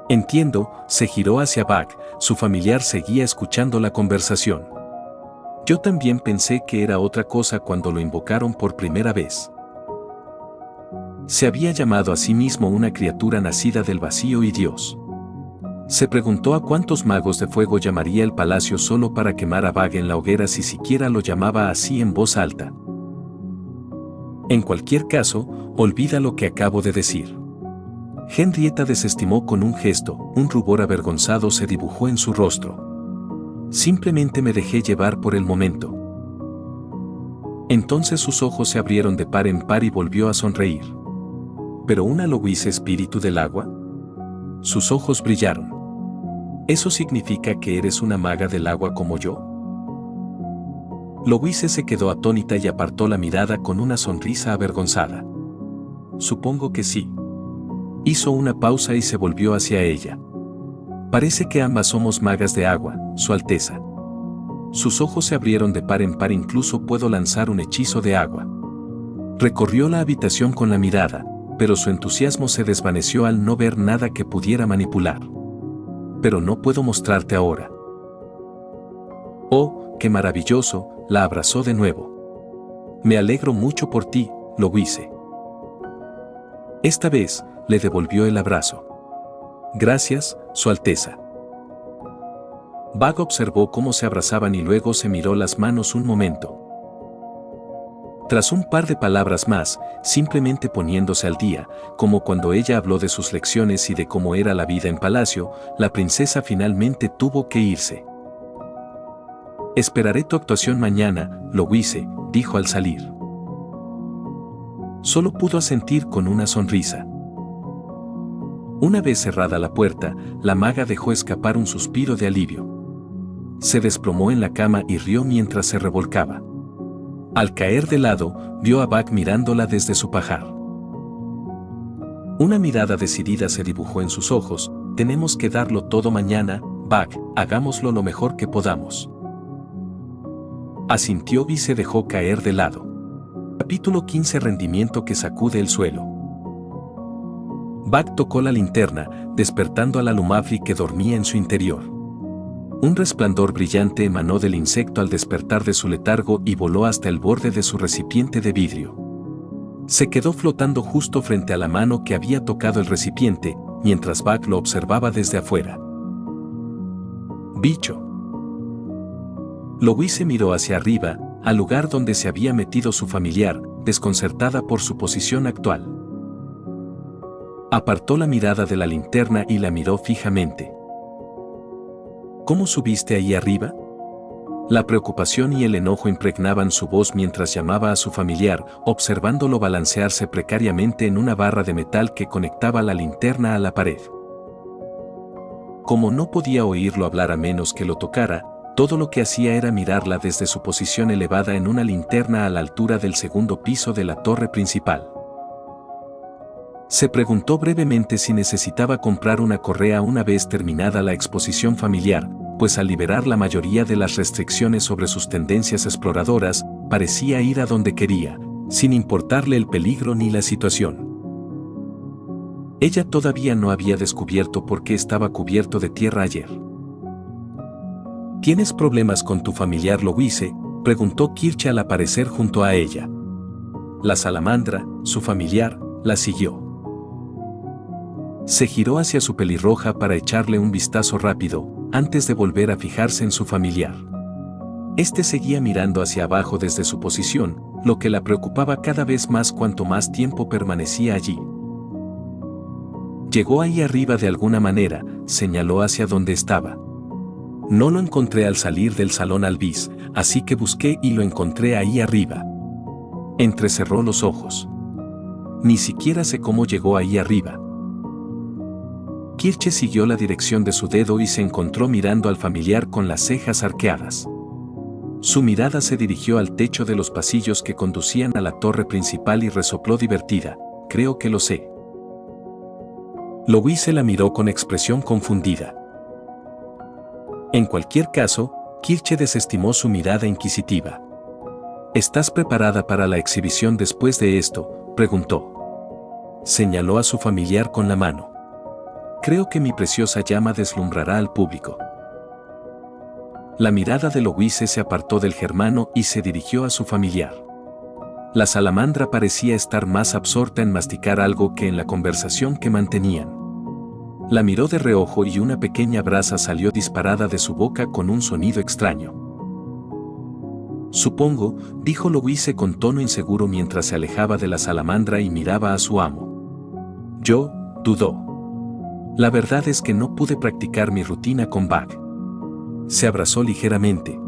Entiendo, se giró hacia Bug, su familiar seguía escuchando la conversación. Yo también pensé que era otra cosa cuando lo invocaron por primera vez. Se había llamado a sí mismo una criatura nacida del vacío y Dios. Se preguntó a cuántos magos de fuego llamaría el palacio solo para quemar a Bug en la hoguera si siquiera lo llamaba así en voz alta. En cualquier caso, olvida lo que acabo de decir. Henrietta desestimó con un gesto, un rubor avergonzado se dibujó en su rostro. Simplemente me dejé llevar por el momento. Entonces sus ojos se abrieron de par en par y volvió a sonreír. ¿Pero una Louise espíritu del agua? Sus ojos brillaron. ¿Eso significa que eres una maga del agua como yo? Louise se quedó atónita y apartó la mirada con una sonrisa avergonzada. Supongo que sí. Hizo una pausa y se volvió hacia ella. Parece que ambas somos magas de agua, Su Alteza. Sus ojos se abrieron de par en par, incluso puedo lanzar un hechizo de agua. Recorrió la habitación con la mirada, pero su entusiasmo se desvaneció al no ver nada que pudiera manipular. Pero no puedo mostrarte ahora. Oh, qué maravilloso, la abrazó de nuevo. Me alegro mucho por ti, Louise. Esta vez, le devolvió el abrazo. Gracias, Su Alteza. Bug observó cómo se abrazaban y luego se miró las manos un momento. Tras un par de palabras más, simplemente poniéndose al día, como cuando ella habló de sus lecciones y de cómo era la vida en palacio, la princesa finalmente tuvo que irse. Esperaré tu actuación mañana, Louise, dijo al salir. Solo pudo asentir con una sonrisa. Una vez cerrada la puerta, la maga dejó escapar un suspiro de alivio. Se desplomó en la cama y rió mientras se revolcaba. Al caer de lado, vio a Bug mirándola desde su pajar. Una mirada decidida se dibujó en sus ojos. Tenemos que darlo todo mañana, Bug, hagámoslo lo mejor que podamos. Asintió y se dejó caer de lado. Capítulo 15. Rendimiento que sacude el suelo. Bug tocó la linterna, despertando a la Lumafri que dormía en su interior. Un resplandor brillante emanó del insecto al despertar de su letargo y voló hasta el borde de su recipiente de vidrio. Se quedó flotando justo frente a la mano que había tocado el recipiente, mientras Bug lo observaba desde afuera. Bicho. Louise miró hacia arriba, al lugar donde se había metido su familiar, desconcertada por su posición actual. Apartó la mirada de la linterna y la miró fijamente. ¿Cómo subiste ahí arriba? La preocupación y el enojo impregnaban su voz mientras llamaba a su familiar, observándolo balancearse precariamente en una barra de metal que conectaba la linterna a la pared. Como no podía oírlo hablar a menos que lo tocara, todo lo que hacía era mirarla desde su posición elevada en una linterna a la altura del segundo piso de la torre principal. Se preguntó brevemente si necesitaba comprar una correa una vez terminada la exposición familiar, pues al liberar la mayoría de las restricciones sobre sus tendencias exploradoras, parecía ir a donde quería, sin importarle el peligro ni la situación. Ella todavía no había descubierto por qué estaba cubierto de tierra ayer. ¿Tienes problemas con tu familiar Louise?, preguntó Kirche al aparecer junto a ella. La salamandra, su familiar, la siguió. Se giró hacia su pelirroja para echarle un vistazo rápido, antes de volver a fijarse en su familiar. Este seguía mirando hacia abajo desde su posición, lo que la preocupaba cada vez más cuanto más tiempo permanecía allí. Llegó ahí arriba de alguna manera, señaló hacia donde estaba. No lo encontré al salir del salón Albis, así que busqué y lo encontré ahí arriba. Entrecerró los ojos. Ni siquiera sé cómo llegó ahí arriba. Kirche siguió la dirección de su dedo y se encontró mirando al familiar con las cejas arqueadas. Su mirada se dirigió al techo de los pasillos que conducían a la torre principal y resopló divertida. Creo que lo sé. Louise la miró con expresión confundida. En cualquier caso, Kirche desestimó su mirada inquisitiva. ¿Estás preparada para la exhibición después de esto?, preguntó. Señaló a su familiar con la mano. Creo que mi preciosa llama deslumbrará al público. La mirada de Louise se apartó del germano y se dirigió a su familiar. La salamandra parecía estar más absorta en masticar algo que en la conversación que mantenían. La miró de reojo y una pequeña brasa salió disparada de su boca con un sonido extraño. Supongo, dijo Louise con tono inseguro mientras se alejaba de la salamandra y miraba a su amo. Yo, dudó. La verdad es que no pude practicar mi rutina con Bag. Se abrazó ligeramente.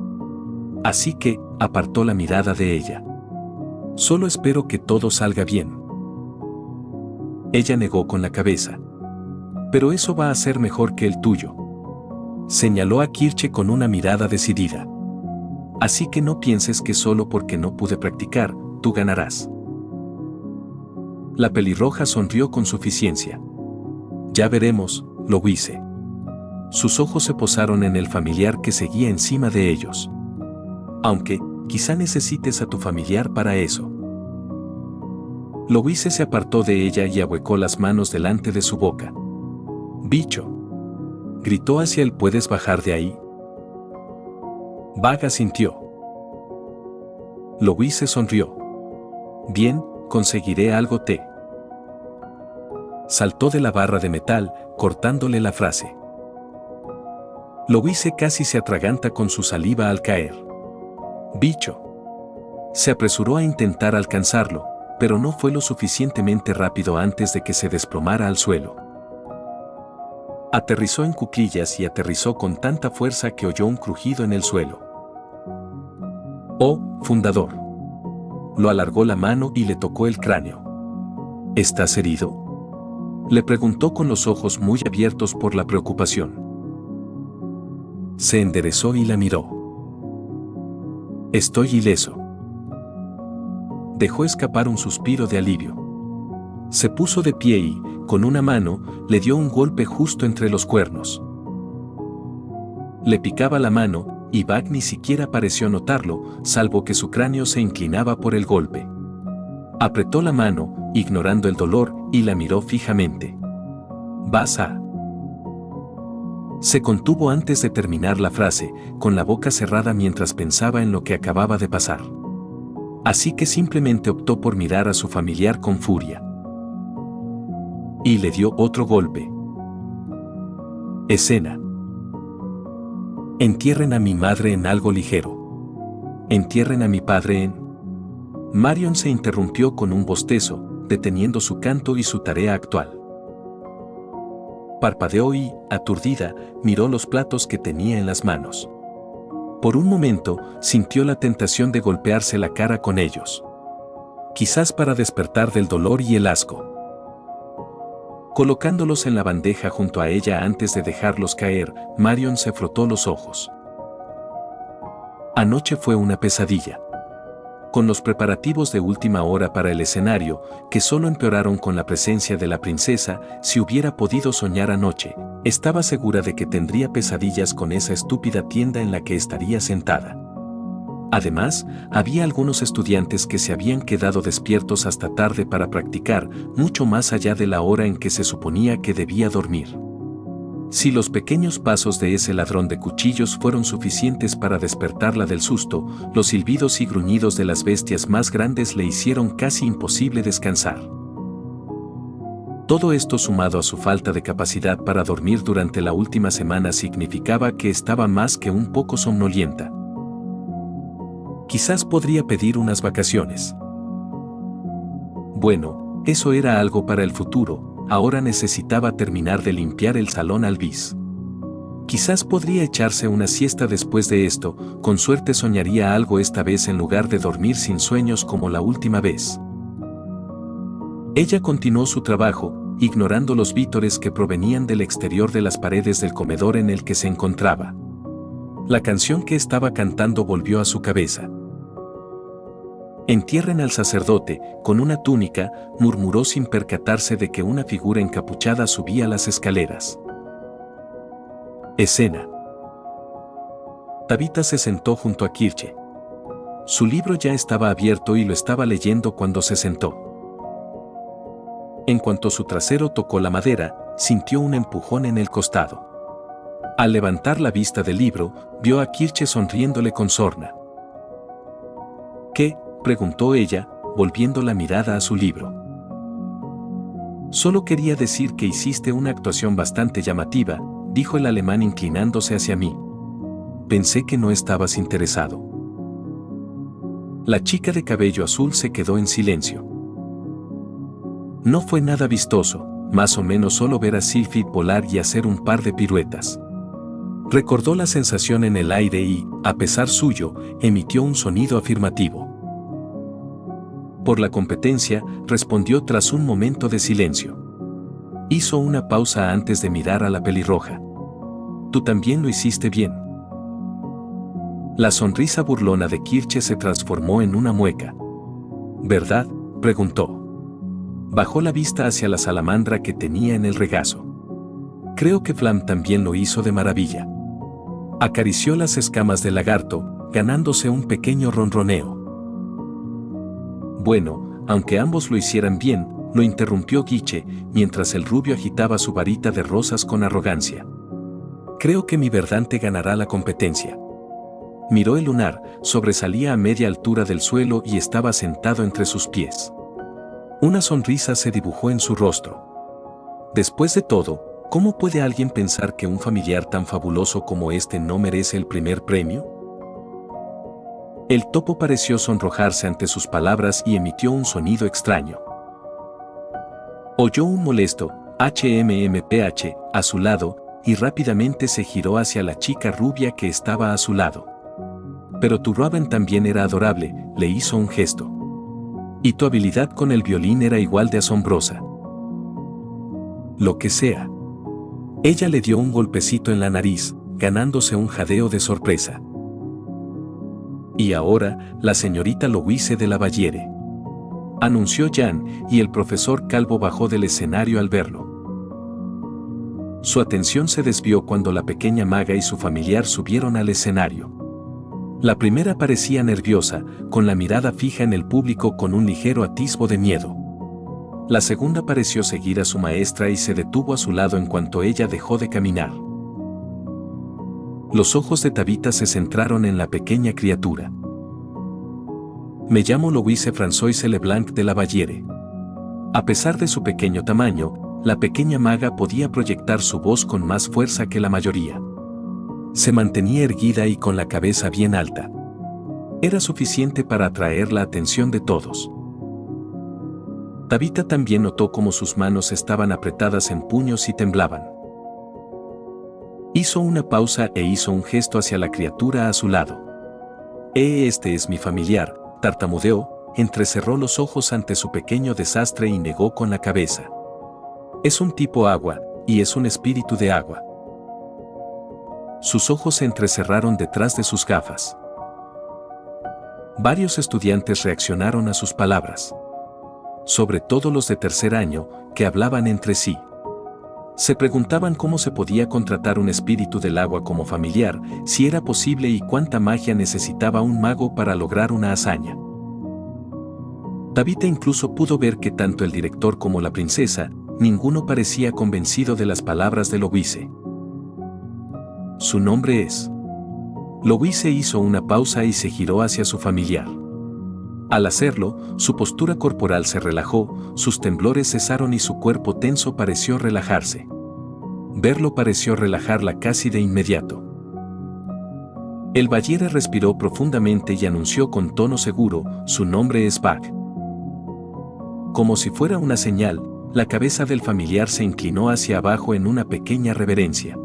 Así que, apartó la mirada de ella. Solo espero que todo salga bien. Ella negó con la cabeza. Pero eso va a ser mejor que el tuyo. Señaló a Kirche con una mirada decidida. Así que no pienses que solo porque no pude practicar, tú ganarás. La pelirroja sonrió con suficiencia. Ya veremos, Louise. Sus ojos se posaron en el familiar que seguía encima de ellos. Aunque, quizá necesites a tu familiar para eso. Louise se apartó de ella y ahuecó las manos delante de su boca. Bicho. Gritó hacia él. ¿Puedes bajar de ahí? Bag asintió. Louise sonrió. Bien, conseguiré algo. Saltó de la barra de metal, cortándole la frase. Louise casi se atraganta con su saliva al caer. Bicho. Se apresuró a intentar alcanzarlo, pero no fue lo suficientemente rápido antes de que se desplomara al suelo. Aterrizó en cuclillas y aterrizó con tanta fuerza que oyó un crujido en el suelo. Oh, fundador. Lo alargó la mano y le tocó el cráneo. ¿Estás herido?, le preguntó con los ojos muy abiertos por la preocupación. Se enderezó y la miró. Estoy ileso. Dejó escapar un suspiro de alivio. Se puso de pie y, con una mano, le dio un golpe justo entre los cuernos. Le picaba la mano, y Bag ni siquiera pareció notarlo, salvo que su cráneo se inclinaba por el golpe. Apretó la mano, ignorando el dolor, y la miró fijamente. ¿Vas a...? Se contuvo antes de terminar la frase, con la boca cerrada mientras pensaba en lo que acababa de pasar. Así que simplemente optó por mirar a su familiar con furia. Y le dio otro golpe. Escena. Entierren a mi madre en algo ligero. Entierren a mi padre en... Marion se interrumpió con un bostezo, deteniendo su canto y su tarea actual. Parpadeó y, aturdida, miró los platos que tenía en las manos. Por un momento, sintió la tentación de golpearse la cara con ellos. Quizás para despertar del dolor y el asco. Colocándolos en la bandeja junto a ella antes de dejarlos caer, Marion se frotó los ojos. Anoche fue una pesadilla. Con los preparativos de última hora para el escenario, que solo empeoraron con la presencia de la princesa, si hubiera podido soñar anoche, estaba segura de que tendría pesadillas con esa estúpida tienda en la que estaría sentada. Además, había algunos estudiantes que se habían quedado despiertos hasta tarde para practicar, mucho más allá de la hora en que se suponía que debía dormir. Si los pequeños pasos de ese ladrón de cuchillos fueron suficientes para despertarla del susto, los silbidos y gruñidos de las bestias más grandes le hicieron casi imposible descansar. Todo esto sumado a su falta de capacidad para dormir durante la última semana significaba que estaba más que un poco somnolienta. Quizás podría pedir unas vacaciones. Bueno, eso era algo para el futuro, ahora necesitaba terminar de limpiar el salón al bis. Quizás podría echarse una siesta después de esto, con suerte soñaría algo esta vez en lugar de dormir sin sueños como la última vez. Ella continuó su trabajo, ignorando los vítores que provenían del exterior de las paredes del comedor en el que se encontraba. La canción que estaba cantando volvió a su cabeza. «Entierren al sacerdote, con una túnica», murmuró sin percatarse de que una figura encapuchada subía las escaleras. Escena. Tabitha se sentó junto a Kirche. Su libro ya estaba abierto y lo estaba leyendo cuando se sentó. En cuanto su trasero tocó la madera, sintió un empujón en el costado. Al levantar la vista del libro, vio a Kirche sonriéndole con sorna. «¿Qué?», preguntó ella, volviendo la mirada a su libro. «Solo quería decir que hiciste una actuación bastante llamativa», dijo el alemán inclinándose hacia mí. «Pensé que no estabas interesado». La chica de cabello azul se quedó en silencio. No fue nada vistoso, más o menos solo ver a Sylphid volar y hacer un par de piruetas. Recordó la sensación en el aire y, a pesar suyo, emitió un sonido afirmativo. «Por la competencia», respondió tras un momento de silencio. Hizo una pausa antes de mirar a la pelirroja. «Tú también lo hiciste bien». La sonrisa burlona de Kirche se transformó en una mueca. «¿Verdad?», preguntó. Bajó la vista hacia la salamandra que tenía en el regazo. «Creo que Flam también lo hizo de maravilla». Acarició las escamas del lagarto, ganándose un pequeño ronroneo. «Bueno, aunque ambos lo hicieran bien», lo interrumpió Guiche, mientras el rubio agitaba su varita de rosas con arrogancia. «Creo que mi verdante ganará la competencia». Miró el lunar, sobresalía a media altura del suelo y estaba sentado entre sus pies. Una sonrisa se dibujó en su rostro. Después de todo, ¿cómo puede alguien pensar que un familiar tan fabuloso como este no merece el primer premio? El topo pareció sonrojarse ante sus palabras y emitió un sonido extraño. Oyó un molesto HMMPH a su lado y rápidamente se giró hacia la chica rubia que estaba a su lado. «Pero tu Raven también era adorable», le hizo un gesto. «Y tu habilidad con el violín era igual de asombrosa». «Lo que sea». Ella le dio un golpecito en la nariz, ganándose un jadeo de sorpresa. «Y ahora, la señorita Louise de la Valliere», anunció Jan, y el profesor Calvo bajó del escenario al verlo. Su atención se desvió cuando la pequeña maga y su familiar subieron al escenario. La primera parecía nerviosa, con la mirada fija en el público con un ligero atisbo de miedo. La segunda pareció seguir a su maestra y se detuvo a su lado en cuanto ella dejó de caminar. Los ojos de Tabitha se centraron en la pequeña criatura. «Me llamo Louise Françoise Leblanc de la Valliere». A pesar de su pequeño tamaño, la pequeña maga podía proyectar su voz con más fuerza que la mayoría. Se mantenía erguida y con la cabeza bien alta. Era suficiente para atraer la atención de todos. Tabitha también notó cómo sus manos estaban apretadas en puños y temblaban. Hizo una pausa e hizo un gesto hacia la criatura a su lado. Este es mi familiar», tartamudeó, entrecerró los ojos ante su pequeño desastre y negó con la cabeza. «Es un tipo agua, y es un espíritu de agua». Sus ojos se entrecerraron detrás de sus gafas. Varios estudiantes reaccionaron a sus palabras. Sobre todo los de tercer año, que hablaban entre sí. Se preguntaban cómo se podía contratar un espíritu del agua como familiar, si era posible y cuánta magia necesitaba un mago para lograr una hazaña. Tabitha incluso pudo ver que tanto el director como la princesa, ninguno parecía convencido de las palabras de Louise. «Su nombre es». Louise hizo una pausa y se giró hacia su familiar. Al hacerlo, su postura corporal se relajó, sus temblores cesaron y su cuerpo tenso pareció relajarse. Verlo pareció relajarla casi de inmediato. El Valiere respiró profundamente y anunció con tono seguro, su nombre es Bag. Como si fuera una señal, la cabeza del familiar se inclinó hacia abajo en una pequeña reverencia.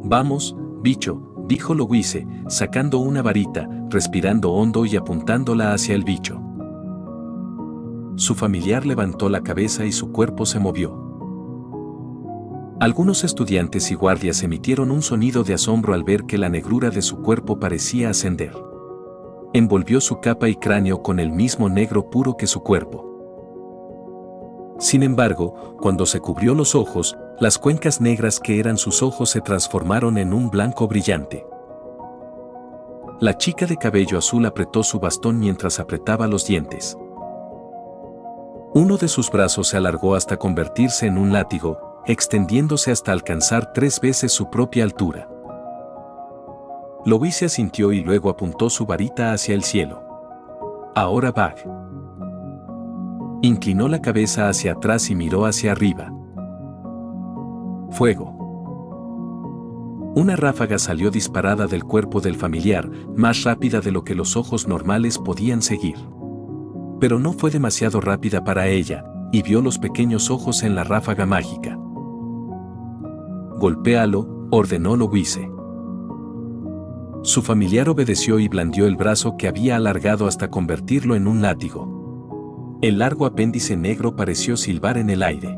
Vamos, bicho, dijo Louise, sacando una varita, respirando hondo y apuntándola hacia el bicho. Su familiar levantó la cabeza y su cuerpo se movió. Algunos estudiantes y guardias emitieron un sonido de asombro al ver que la negrura de su cuerpo parecía ascender. Envolvió su capa y cráneo con el mismo negro puro que su cuerpo. Sin embargo, cuando se cubrió los ojos, las cuencas negras que eran sus ojos se transformaron en un blanco brillante. La chica de cabello azul apretó su bastón mientras apretaba los dientes. Uno de sus brazos se alargó hasta convertirse en un látigo, extendiéndose hasta alcanzar 3 veces su propia altura. Louise asintió y luego apuntó su varita hacia el cielo. Ahora Bag. Inclinó la cabeza hacia atrás y miró hacia arriba. Fuego. Una ráfaga salió disparada del cuerpo del familiar, más rápida de lo que los ojos normales podían seguir. Pero no fue demasiado rápida para ella, y vio los pequeños ojos en la ráfaga mágica. Golpéalo, ordenó Louise. Su familiar obedeció y blandió el brazo que había alargado hasta convertirlo en un látigo. El largo apéndice negro pareció silbar en el aire.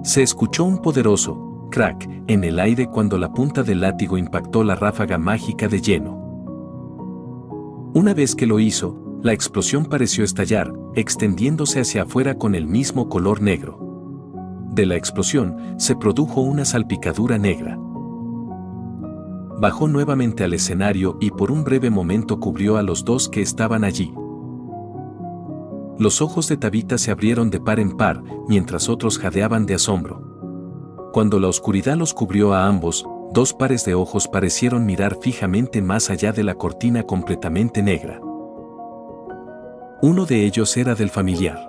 Se escuchó un poderoso crack en el aire cuando la punta del látigo impactó la ráfaga mágica de lleno. Una vez que lo hizo, la explosión pareció estallar, extendiéndose hacia afuera con el mismo color negro. De la explosión, se produjo una salpicadura negra. Bajó nuevamente al escenario y por un breve momento cubrió a los dos que estaban allí. Los ojos de Tabitha se abrieron de par en par, mientras otros jadeaban de asombro. Cuando la oscuridad los cubrió a ambos, 2 pares de ojos parecieron mirar fijamente más allá de la cortina completamente negra. Uno de ellos era del familiar.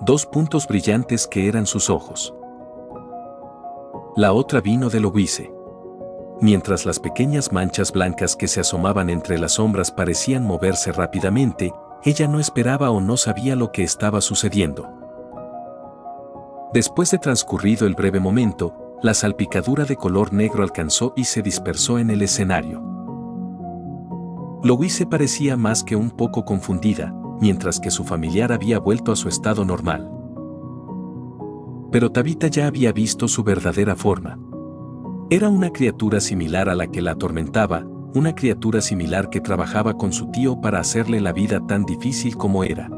2 puntos brillantes que eran sus ojos. La otra vino de Louise. Mientras las pequeñas manchas blancas que se asomaban entre las sombras parecían moverse rápidamente, ella no esperaba o no sabía lo que estaba sucediendo. Después de transcurrido el breve momento, la salpicadura de color negro alcanzó y se dispersó en el escenario. Louise parecía más que un poco confundida, mientras que su familiar había vuelto a su estado normal. Pero Tabitha ya había visto su verdadera forma. Era una criatura similar a la que la atormentaba, una criatura similar que trabajaba con su tío para hacerle la vida tan difícil como era.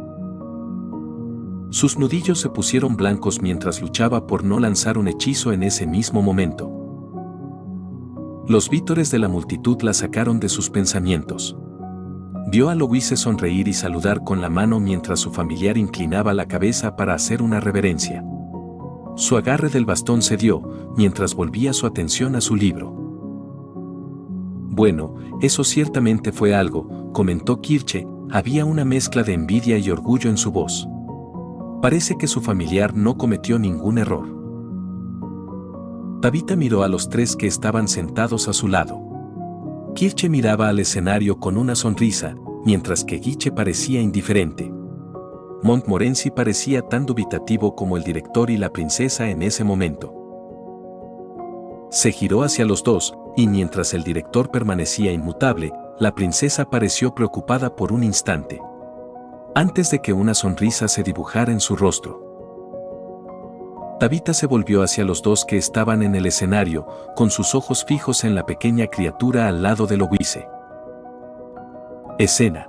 Sus nudillos se pusieron blancos mientras luchaba por no lanzar un hechizo en ese mismo momento. Los vítores de la multitud la sacaron de sus pensamientos. Vio a Louise sonreír y saludar con la mano mientras su familiar inclinaba la cabeza para hacer una reverencia. Su agarre del bastón cedió, mientras volvía su atención a su libro. Bueno, eso ciertamente fue algo, comentó Kirche, había una mezcla de envidia y orgullo en su voz. Parece que su familiar no cometió ningún error. Tabitha miró a los 3 que estaban sentados a su lado. Kirche miraba al escenario con una sonrisa, mientras que Guiche parecía indiferente. Montmorency parecía tan dubitativo como el director y la princesa en ese momento. Se giró hacia los 2, y mientras el director permanecía inmutable, la princesa pareció preocupada por un instante. Antes de que una sonrisa se dibujara en su rostro. Tabitha se volvió hacia los 2 que estaban en el escenario, con sus ojos fijos en la pequeña criatura al lado de Louise. Escena.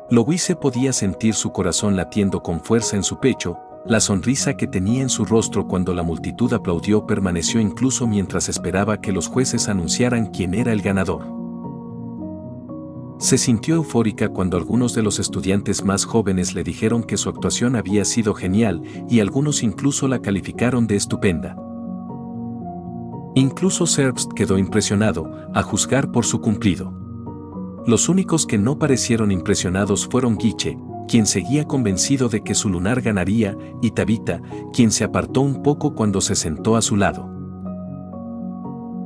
Louise podía sentir su corazón latiendo con fuerza en su pecho, la sonrisa que tenía en su rostro cuando la multitud aplaudió permaneció incluso mientras esperaba que los jueces anunciaran quién era el ganador. Se sintió eufórica cuando algunos de los estudiantes más jóvenes le dijeron que su actuación había sido genial y algunos incluso la calificaron de estupenda. Incluso Zerbst quedó impresionado, a juzgar por su cumplido. Los únicos que no parecieron impresionados fueron Guiche, quien seguía convencido de que su lunar ganaría, y Tabitha, quien se apartó un poco cuando se sentó a su lado.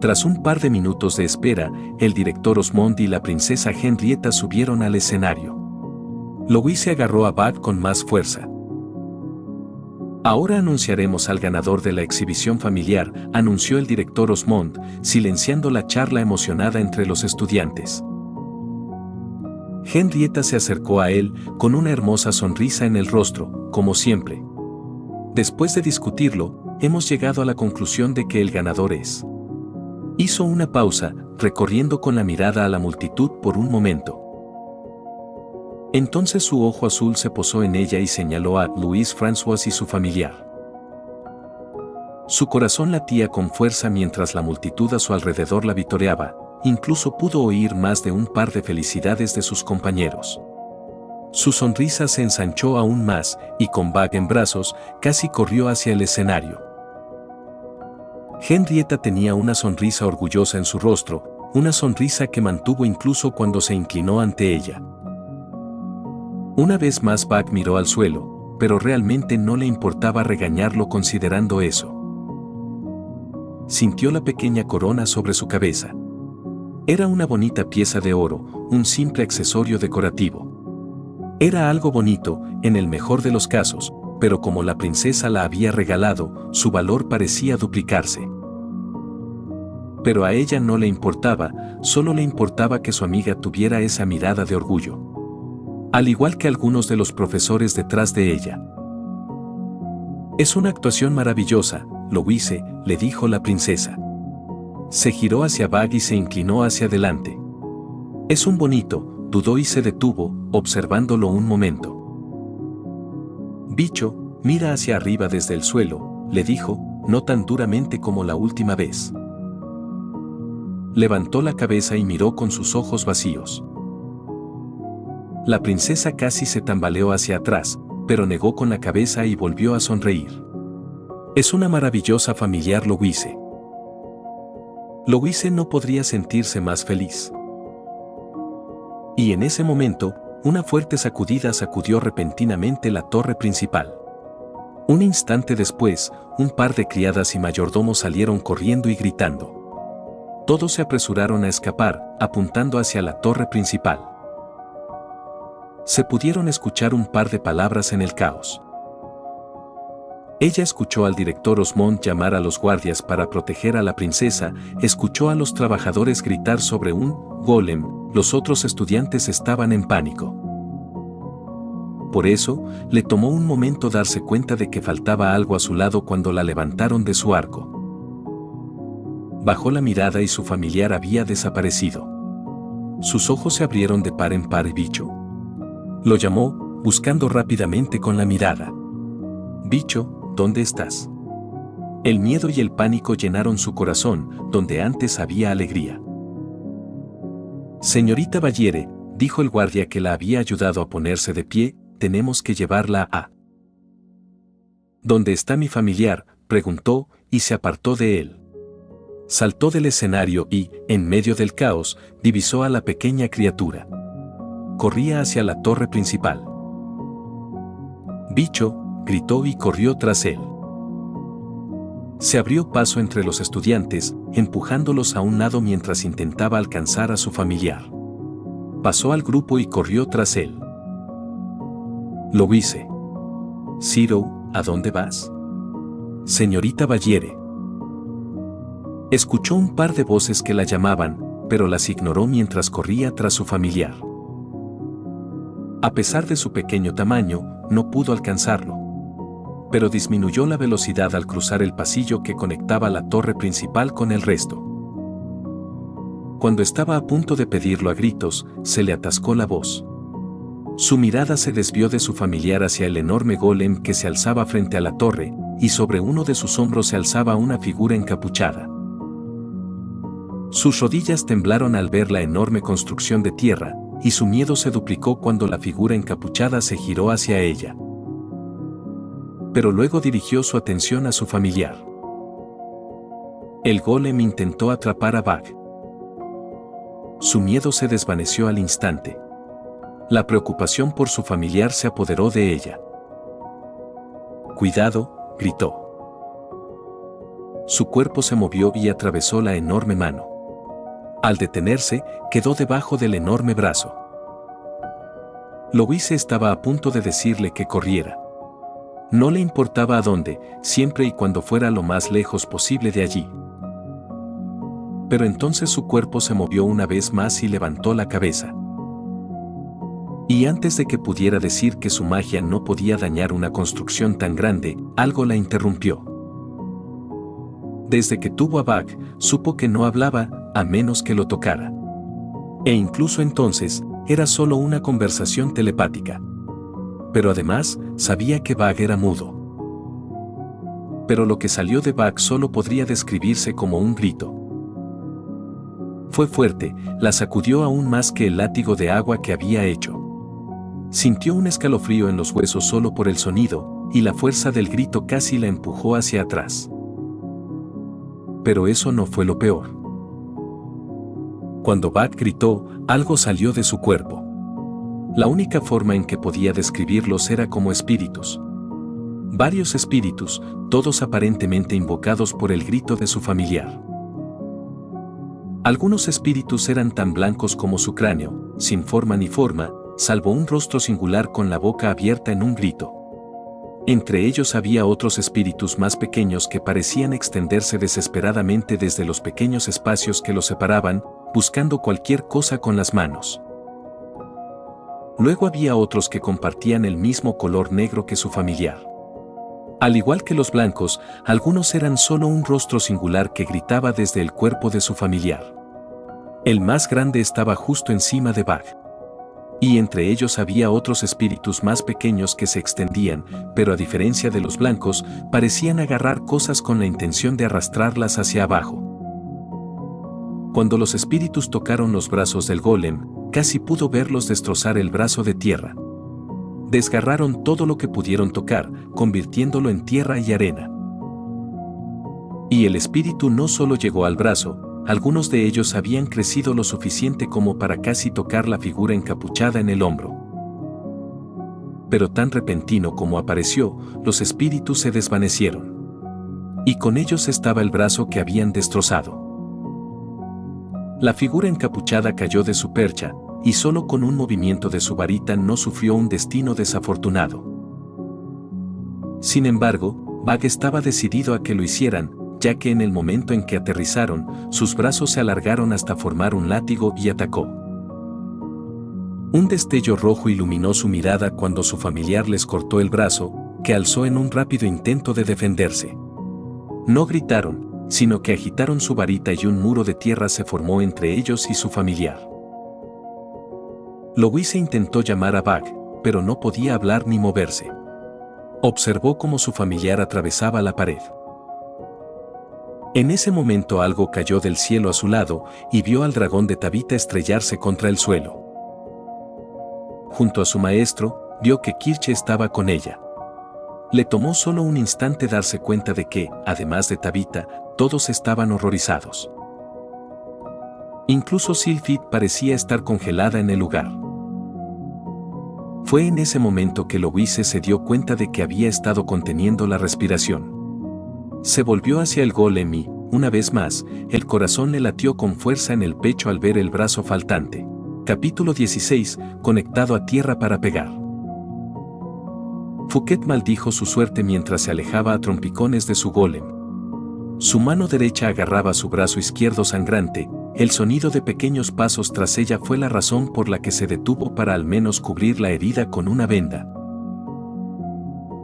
Tras un par de minutos de espera, el director Osmond y la princesa Henrietta subieron al escenario. Louise agarró a Bud con más fuerza. Ahora anunciaremos al ganador de la exhibición familiar, anunció el director Osmond, silenciando la charla emocionada entre los estudiantes. Henrietta se acercó a él con una hermosa sonrisa en el rostro, como siempre. Después de discutirlo, hemos llegado a la conclusión de que el ganador es. Hizo una pausa, recorriendo con la mirada a la multitud por un momento. Entonces su ojo azul se posó en ella y señaló a Louis François y su familiar. Su corazón latía con fuerza mientras la multitud a su alrededor la vitoreaba, incluso pudo oír más de un par de felicidades de sus compañeros. Su sonrisa se ensanchó aún más, y con Bug en brazos, casi corrió hacia el escenario. Henrietta tenía una sonrisa orgullosa en su rostro, una sonrisa que mantuvo incluso cuando se inclinó ante ella. Una vez más Bug miró al suelo, pero realmente no le importaba regañarlo considerando eso. Sintió la pequeña corona sobre su cabeza. Era una bonita pieza de oro, un simple accesorio decorativo. Era algo bonito, en el mejor de los casos, pero como la princesa la había regalado, su valor parecía duplicarse. Pero a ella no le importaba, solo le importaba que su amiga tuviera esa mirada de orgullo. Al igual que algunos de los profesores detrás de ella. Es una actuación maravillosa, Louise, le dijo la princesa. Se giró hacia Bug y se inclinó hacia adelante. Es un bonito, dudó y se detuvo, observándolo un momento. Bicho, mira hacia arriba desde el suelo, le dijo, no tan duramente como la última vez. Levantó la cabeza y miró con sus ojos vacíos. La princesa casi se tambaleó hacia atrás, pero negó con la cabeza y volvió a sonreír. Es una maravillosa familiar Louise. Louise no podría sentirse más feliz. Y en ese momento, una fuerte sacudida sacudió repentinamente la torre principal. Un instante después, un par de criadas y mayordomos salieron corriendo y gritando. Todos se apresuraron a escapar, apuntando hacia la torre principal. Se pudieron escuchar un par de palabras en el caos. Ella escuchó al director Osmond llamar a los guardias para proteger a la princesa, escuchó a los trabajadores gritar sobre un golem, los otros estudiantes estaban en pánico. Por eso, le tomó un momento darse cuenta de que faltaba algo a su lado cuando la levantaron de su arco. Bajó la mirada y su familiar había desaparecido. Sus ojos se abrieron de par en par y Bicho. Lo llamó, buscando rápidamente con la mirada. Bicho, ¿dónde estás? El miedo y el pánico llenaron su corazón, donde antes había alegría. Señorita Ballere, dijo el guardia que la había ayudado a ponerse de pie, tenemos que llevarla a... ¿Dónde está mi familiar?, preguntó, y se apartó de él. Saltó del escenario y, en medio del caos, divisó a la pequeña criatura. Corría hacia la torre principal. Bicho, gritó y corrió tras él. Se abrió paso entre los estudiantes, empujándolos a un lado mientras intentaba alcanzar a su familiar. Pasó al grupo y corrió tras él. Louise. Ciro, ¿a dónde vas? Señorita Ballere. Escuchó un par de voces que la llamaban, pero las ignoró mientras corría tras su familiar. A pesar de su pequeño tamaño, no pudo alcanzarlo. Pero disminuyó la velocidad al cruzar el pasillo que conectaba la torre principal con el resto. Cuando estaba a punto de pedirlo a gritos, se le atascó la voz. Su mirada se desvió de su familiar hacia el enorme golem que se alzaba frente a la torre, y sobre uno de sus hombros se alzaba una figura encapuchada. Sus rodillas temblaron al ver la enorme construcción de tierra, y su miedo se duplicó cuando la figura encapuchada se giró hacia ella. Pero luego dirigió su atención a su familiar. El golem intentó atrapar a Bug. su miedo se desvaneció al instante. La preocupación por su familiar se apoderó de ella. «Cuidado», gritó. Su cuerpo se movió y atravesó la enorme mano. Al detenerse, quedó debajo del enorme brazo. Louise estaba a punto de decirle que corriera. No le importaba a dónde, siempre y cuando fuera lo más lejos posible de allí. Pero entonces su cuerpo se movió una vez más y levantó la cabeza. Y antes de que pudiera decir que su magia no podía dañar una construcción tan grande, algo la interrumpió. Desde que tuvo a Bug, supo que no hablaba, a menos que lo tocara. E incluso entonces, era solo una conversación telepática. Pero además, sabía que Bug era mudo. Pero lo que salió de Bug solo podría describirse como un grito. Fue fuerte, la sacudió aún más que el látigo de agua que había hecho. Sintió un escalofrío en los huesos solo por el sonido, y la fuerza del grito casi la empujó hacia atrás. Pero eso no fue lo peor. Cuando Bug gritó, algo salió de su cuerpo. La única forma en que podía describirlos era como espíritus. Varios espíritus, todos aparentemente invocados por el grito de su familiar. Algunos espíritus eran tan blancos como su cráneo, sin forma ni forma, salvo un rostro singular con la boca abierta en un grito. Entre ellos había otros espíritus más pequeños que parecían extenderse desesperadamente desde los pequeños espacios que los separaban, buscando cualquier cosa con las manos. Luego había otros que compartían el mismo color negro que su familiar. Al igual que los blancos, algunos eran solo un rostro singular que gritaba desde el cuerpo de su familiar. El más grande estaba justo encima de Bug. Y entre ellos había otros espíritus más pequeños que se extendían, pero a diferencia de los blancos, parecían agarrar cosas con la intención de arrastrarlas hacia abajo. Cuando los espíritus tocaron los brazos del golem, casi pudo verlos destrozar el brazo de tierra. Desgarraron todo lo que pudieron tocar, convirtiéndolo en tierra y arena. Y el espíritu no solo llegó al brazo, algunos de ellos habían crecido lo suficiente como para casi tocar la figura encapuchada en el hombro. Pero tan repentino como apareció, los espíritus se desvanecieron. Y con ellos estaba el brazo que habían destrozado. La figura encapuchada cayó de su percha, y solo con un movimiento de su varita no sufrió un destino desafortunado. Sin embargo, Bug estaba decidido a que lo hicieran, ya que en el momento en que aterrizaron, sus brazos se alargaron hasta formar un látigo y atacó. Un destello rojo iluminó su mirada cuando su familiar les cortó el brazo, que alzó en un rápido intento de defenderse. No gritaron, sino que agitaron su varita y un muro de tierra se formó entre ellos y su familiar. Louise intentó llamar a Bug, pero no podía hablar ni moverse. Observó cómo su familiar atravesaba la pared. En ese momento algo cayó del cielo a su lado y vio al dragón de Tabitha estrellarse contra el suelo. Junto a su maestro, vio que Kirche estaba con ella. Le tomó solo un instante darse cuenta de que, además de Tabitha, todos estaban horrorizados. Incluso Sylphid parecía estar congelada en el lugar. Fue en ese momento que Louise se dio cuenta de que había estado conteniendo la respiración. Se volvió hacia el golem y, una vez más, el corazón le latió con fuerza en el pecho al ver el brazo faltante. Capítulo 16, conectado a tierra para pegar. Fouquet maldijo su suerte mientras se alejaba a trompicones de su golem. Su mano derecha agarraba su brazo izquierdo sangrante, el sonido de pequeños pasos tras ella fue la razón por la que se detuvo para al menos cubrir la herida con una venda.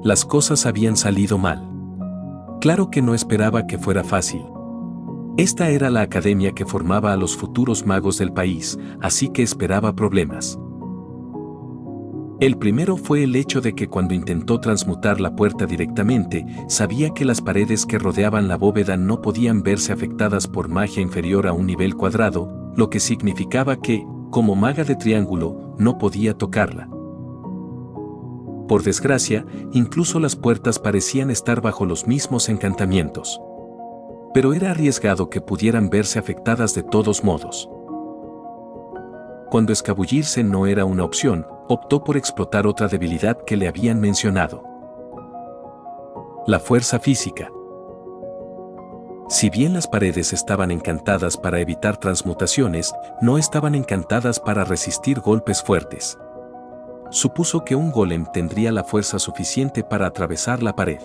Las cosas habían salido mal. Claro que no esperaba que fuera fácil. Esta era la academia que formaba a los futuros magos del país, así que esperaba problemas. El primero fue el hecho de que cuando intentó transmutar la puerta directamente, sabía que las paredes que rodeaban la bóveda no podían verse afectadas por magia inferior a un nivel cuadrado, lo que significaba que, como maga de triángulo, no podía tocarla. Por desgracia, incluso las puertas parecían estar bajo los mismos encantamientos. Pero era arriesgado que pudieran verse afectadas de todos modos. Cuando escabullirse no era una opción, optó por explotar otra debilidad que le habían mencionado: la fuerza física. Si bien las paredes estaban encantadas para evitar transmutaciones, no estaban encantadas para resistir golpes fuertes. Supuso que un golem tendría la fuerza suficiente para atravesar la pared.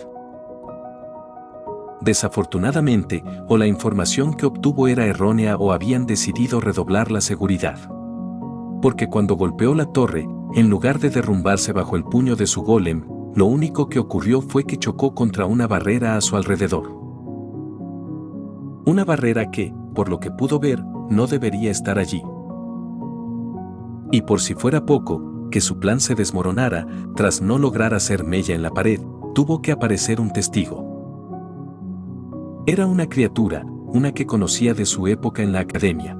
Desafortunadamente, o la información que obtuvo era errónea o habían decidido redoblar la seguridad. Porque cuando golpeó la torre, en lugar de derrumbarse bajo el puño de su golem, lo único que ocurrió fue que chocó contra una barrera a su alrededor. Una barrera que, por lo que pudo ver, no debería estar allí. Y por si fuera poco, que su plan se desmoronara, tras no lograr hacer mella en la pared, tuvo que aparecer un testigo. Era una criatura, una que conocía de su época en la academia.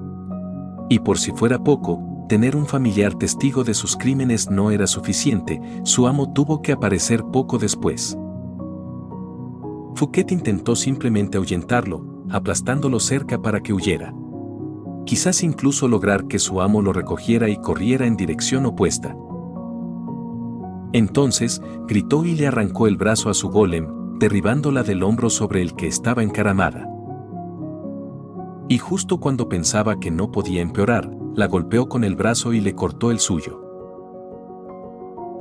Y por si fuera poco, tener un familiar testigo de sus crímenes no era suficiente, su amo tuvo que aparecer poco después. Fouquet intentó simplemente ahuyentarlo, aplastándolo cerca para que huyera. Quizás incluso lograr que su amo lo recogiera y corriera en dirección opuesta. Entonces, gritó y le arrancó el brazo a su golem, derribándola del hombro sobre el que estaba encaramada. Y justo cuando pensaba que no podía empeorar, la golpeó con el brazo y le cortó el suyo.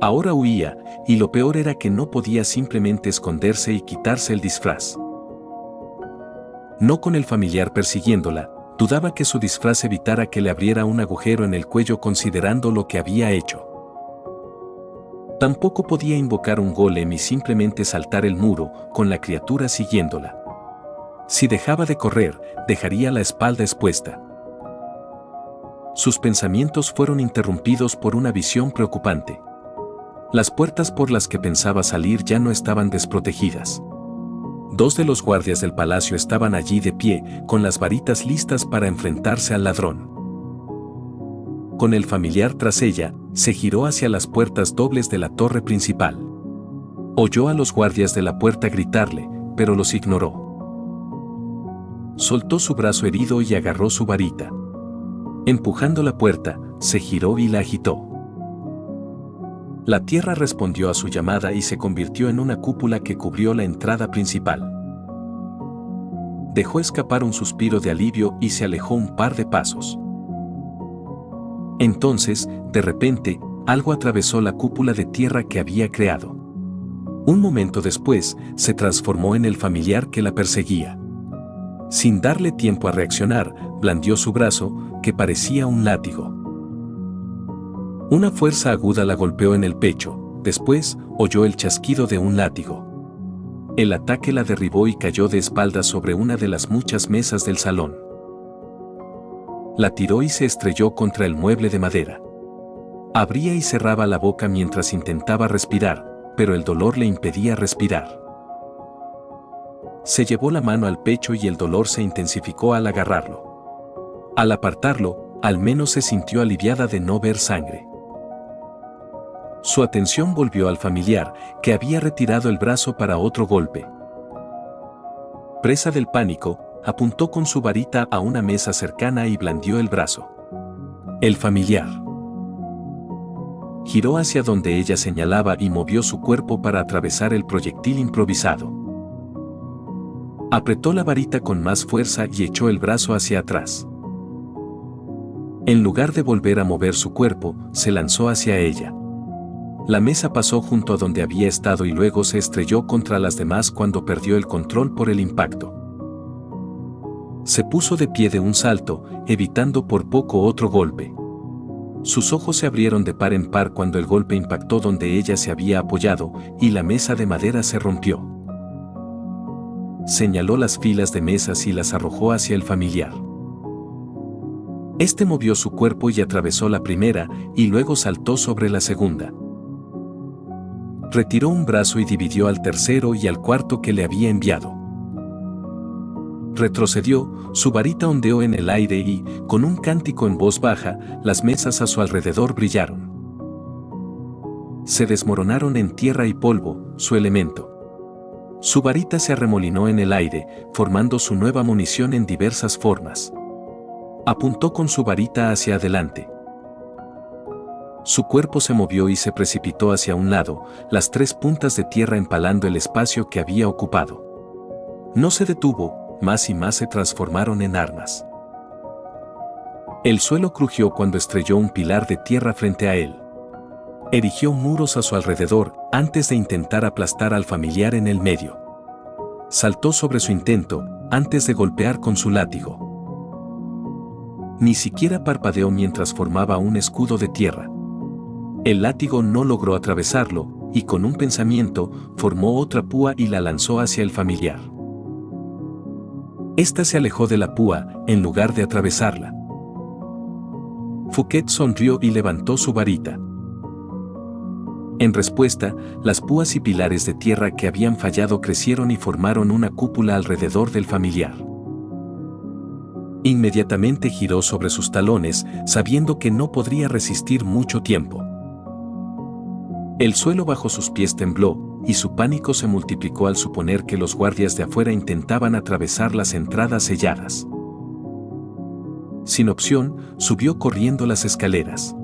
Ahora huía, y lo peor era que no podía simplemente esconderse y quitarse el disfraz. No con el familiar persiguiéndola, dudaba que su disfraz evitara que le abriera un agujero en el cuello considerando lo que había hecho. Tampoco podía invocar un golem y simplemente saltar el muro, con la criatura siguiéndola. Si dejaba de correr, dejaría la espalda expuesta. Sus pensamientos fueron interrumpidos por una visión preocupante. Las puertas por las que pensaba salir ya no estaban desprotegidas. Dos de los guardias del palacio estaban allí de pie, con las varitas listas para enfrentarse al ladrón. Con el familiar tras ella, se giró hacia las puertas dobles de la torre principal. Oyó a los guardias de la puerta gritarle, pero los ignoró. Soltó su brazo herido y agarró su varita. Empujando la puerta, se giró y la agitó. La tierra respondió a su llamada y se convirtió en una cúpula que cubrió la entrada principal. Dejó escapar un suspiro de alivio y se alejó un par de pasos. Entonces, de repente, algo atravesó la cúpula de tierra que había creado. Un momento después, se transformó en el familiar que la perseguía. Sin darle tiempo a reaccionar, blandió su brazo, que parecía un látigo. Una fuerza aguda la golpeó en el pecho, después, oyó el chasquido de un látigo. El ataque la derribó y cayó de espaldas sobre una de las muchas mesas del salón. La tiró y se estrelló contra el mueble de madera. Abría y cerraba la boca mientras intentaba respirar, pero el dolor le impedía respirar. Se llevó la mano al pecho y el dolor se intensificó al agarrarlo. Al apartarlo, al menos se sintió aliviada de no ver sangre. Su atención volvió al familiar, que había retirado el brazo para otro golpe. Presa del pánico, apuntó con su varita a una mesa cercana y blandió el brazo. El familiar giró hacia donde ella señalaba y movió su cuerpo para atravesar el proyectil improvisado. Apretó la varita con más fuerza y echó el brazo hacia atrás. En lugar de volver a mover su cuerpo, se lanzó hacia ella. La mesa pasó junto a donde había estado y luego se estrelló contra las demás cuando perdió el control por el impacto. Se puso de pie de un salto, evitando por poco otro golpe. Sus ojos se abrieron de par en par cuando el golpe impactó donde ella se había apoyado y la mesa de madera se rompió. Señaló las filas de mesas y las arrojó hacia el familiar. Este movió su cuerpo y atravesó la primera y luego saltó sobre la segunda. Retiró un brazo y dividió al tercero y al cuarto que le había enviado. Retrocedió, su varita ondeó en el aire y, con un cántico en voz baja, las mesas a su alrededor brillaron. Se desmoronaron en tierra y polvo, su elemento. Su varita se arremolinó en el aire, formando su nueva munición en diversas formas. Apuntó con su varita hacia adelante. Su cuerpo se movió y se precipitó hacia un lado, las 3 puntas de tierra empalando el espacio que había ocupado. No se detuvo, más y más se transformaron en armas. El suelo crujió cuando estrelló un pilar de tierra frente a él. Erigió muros a su alrededor antes de intentar aplastar al familiar en el medio. Saltó sobre su intento antes de golpear con su látigo. Ni siquiera parpadeó mientras formaba un escudo de tierra. El látigo no logró atravesarlo, y con un pensamiento, formó otra púa y la lanzó hacia el familiar. Esta se alejó de la púa, en lugar de atravesarla. Fouquet sonrió y levantó su varita. En respuesta, las púas y pilares de tierra que habían fallado crecieron y formaron una cúpula alrededor del familiar. Inmediatamente giró sobre sus talones, sabiendo que no podría resistir mucho tiempo. El suelo bajo sus pies tembló, y su pánico se multiplicó al suponer que los guardias de afuera intentaban atravesar las entradas selladas. Sin opción, subió corriendo las escaleras.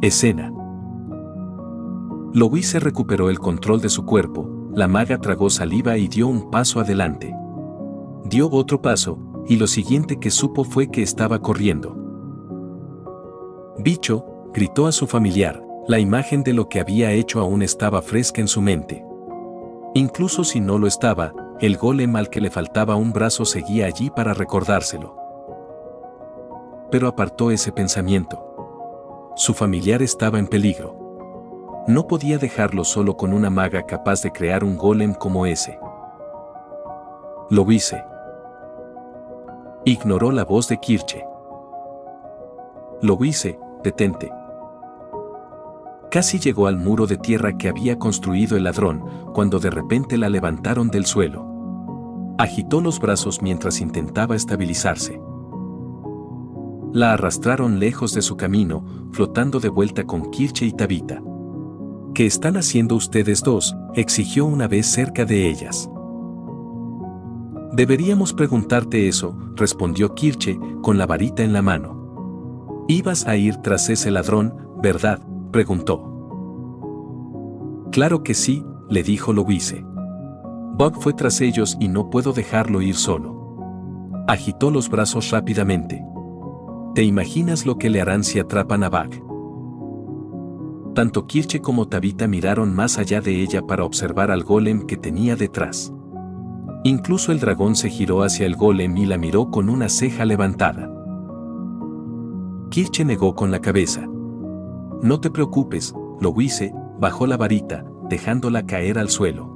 Escena. Louise recuperó el control de su cuerpo, la maga tragó saliva y dio un paso adelante. Dio otro paso, y lo siguiente que supo fue que estaba corriendo. Bicho, gritó a su familiar, la imagen de lo que había hecho aún estaba fresca en su mente. Incluso si no lo estaba, el golem al que le faltaba un brazo seguía allí para recordárselo. Pero apartó ese pensamiento. Su familiar estaba en peligro. No podía dejarlo solo con una maga capaz de crear un golem como ese. Louise. Ignoró la voz de Kirche. Louise, detente. Casi llegó al muro de tierra que había construido el ladrón, cuando de repente la levantaron del suelo. Agitó los brazos mientras intentaba estabilizarse. La arrastraron lejos de su camino, flotando de vuelta con Kirche y Tabita. ¿Qué están haciendo ustedes dos?, exigió una vez cerca de ellas. Deberíamos preguntarte eso, respondió Kirche, con la varita en la mano. ¿Ibas a ir tras ese ladrón, verdad?, preguntó. Claro que sí, le dijo Louise. Bug fue tras ellos y no puedo dejarlo ir solo. Agitó los brazos rápidamente. ¿Te imaginas lo que le harán si atrapan a Bug? Tanto Kirche como Tabita miraron más allá de ella para observar al golem que tenía detrás. Incluso el dragón se giró hacia el golem y la miró con una ceja levantada. Kirche negó con la cabeza. No te preocupes, Louise, bajó la varita, dejándola caer al suelo.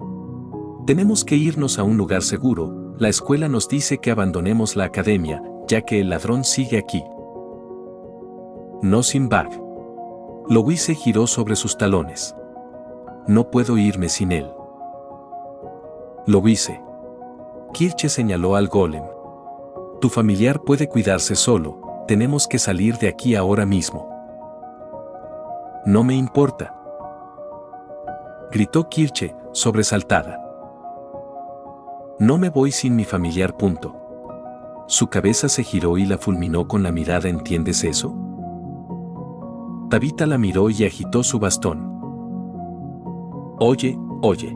Tenemos que irnos a un lugar seguro, la escuela nos dice que abandonemos la academia, ya que el ladrón sigue aquí. No sin Bug. Louise giró sobre sus talones. No puedo irme sin él. Louise. Kirche señaló al golem. Tu familiar puede cuidarse solo, tenemos que salir de aquí ahora mismo. No me importa. Gritó Kirche, sobresaltada. No me voy sin mi familiar. Punto. Su cabeza se giró y la fulminó con la mirada. ¿Entiendes eso? Tabita la miró y agitó su bastón. Oye, oye.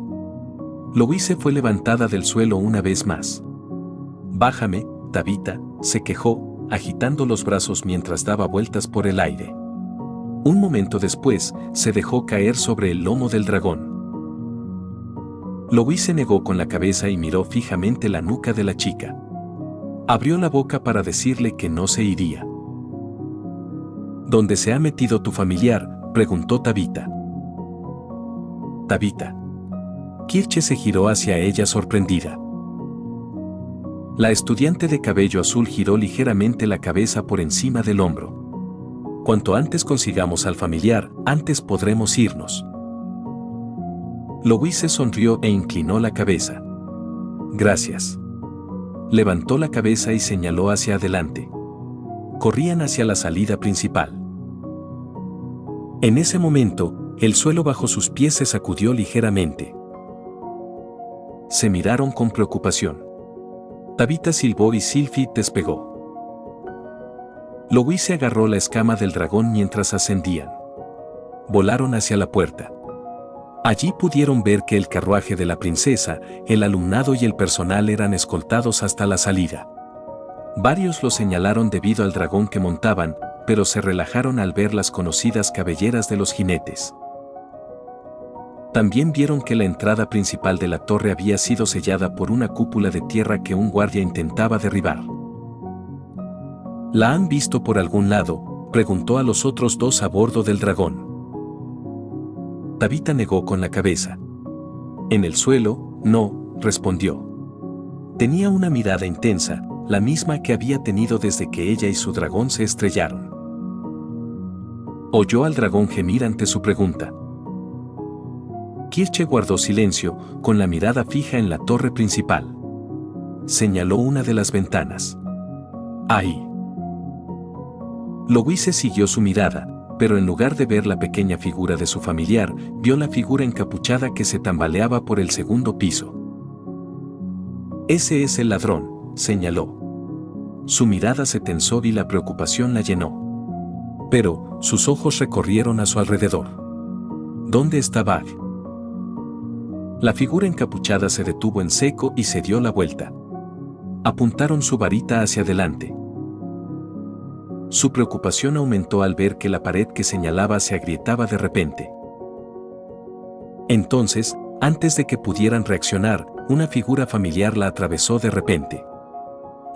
Louise fue levantada del suelo una vez más. Bájame, Tabita, se quejó, agitando los brazos mientras daba vueltas por el aire. Un momento después, se dejó caer sobre el lomo del dragón. Louise negó con la cabeza y miró fijamente la nuca de la chica. Abrió la boca para decirle que no se iría. ¿Dónde se ha metido tu familiar?, preguntó Tabita. Tabita. Kirche se giró hacia ella sorprendida. La estudiante de cabello azul giró ligeramente la cabeza por encima del hombro. Cuanto antes consigamos al familiar, antes podremos irnos. Louise sonrió e inclinó la cabeza. Gracias. Levantó la cabeza y señaló hacia adelante. Corrían hacia la salida principal. En ese momento, el suelo bajo sus pies se sacudió ligeramente. Se miraron con preocupación. Tabita silbó y Sylphie despegó. Louise agarró la escama del dragón mientras ascendían. Volaron hacia la puerta. Allí pudieron ver que el carruaje de la princesa, el alumnado y el personal eran escoltados hasta la salida. Varios lo señalaron debido al dragón que montaban, pero se relajaron al ver las conocidas cabelleras de los jinetes. También vieron que la entrada principal de la torre había sido sellada por una cúpula de tierra que un guardia intentaba derribar. ¿La han visto por algún lado?, preguntó a los otros dos a bordo del dragón. Tabitha negó con la cabeza. En el suelo, no, respondió. Tenía una mirada intensa, la misma que había tenido desde que ella y su dragón se estrellaron. Oyó al dragón gemir ante su pregunta. Kirche guardó silencio, con la mirada fija en la torre principal. Señaló una de las ventanas. ¡Ahí! Louise siguió su mirada, pero en lugar de ver la pequeña figura de su familiar, vio la figura encapuchada que se tambaleaba por el segundo piso. Ese es el ladrón, señaló. Su mirada se tensó y la preocupación la llenó. Pero, sus ojos recorrieron a su alrededor. ¿Dónde está Bag? La figura encapuchada se detuvo en seco y se dio la vuelta. Apuntaron su varita hacia adelante. Su preocupación aumentó al ver que la pared que señalaba se agrietaba de repente. Entonces, antes de que pudieran reaccionar, una figura familiar la atravesó de repente.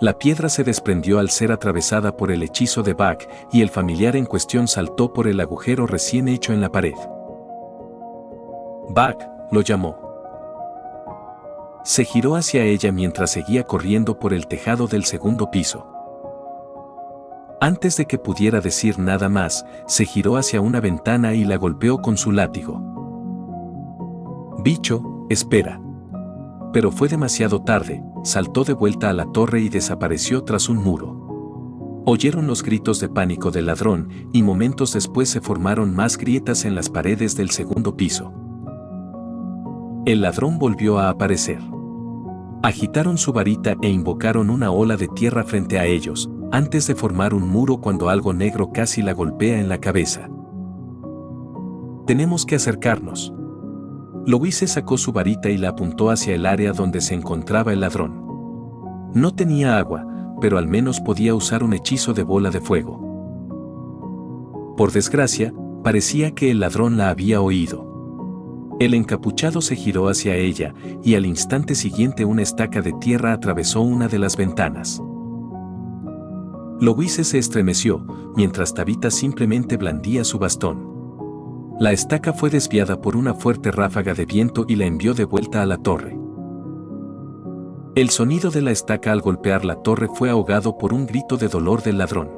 La piedra se desprendió al ser atravesada por el hechizo de Bag y el familiar en cuestión saltó por el agujero recién hecho en la pared. Bag, lo llamó. Se giró hacia ella mientras seguía corriendo por el tejado del segundo piso. Antes de que pudiera decir nada más, se giró hacia una ventana y la golpeó con su látigo. Bicho, espera. Pero fue demasiado tarde, saltó de vuelta a la torre y desapareció tras un muro. Oyeron los gritos de pánico del ladrón y momentos después se formaron más grietas en las paredes del segundo piso. El ladrón volvió a aparecer. Agitaron su varita e invocaron una ola de tierra frente a ellos, antes de formar un muro cuando algo negro casi la golpea en la cabeza. Tenemos que acercarnos. Louise sacó su varita y la apuntó hacia el área donde se encontraba el ladrón. No tenía agua, pero al menos podía usar un hechizo de bola de fuego. Por desgracia, parecía que el ladrón la había oído. El encapuchado se giró hacia ella, y al instante siguiente una estaca de tierra atravesó una de las ventanas. Louise se estremeció, mientras Tabitha simplemente blandía su bastón. La estaca fue desviada por una fuerte ráfaga de viento y la envió de vuelta a la torre. El sonido de la estaca al golpear la torre fue ahogado por un grito de dolor del ladrón.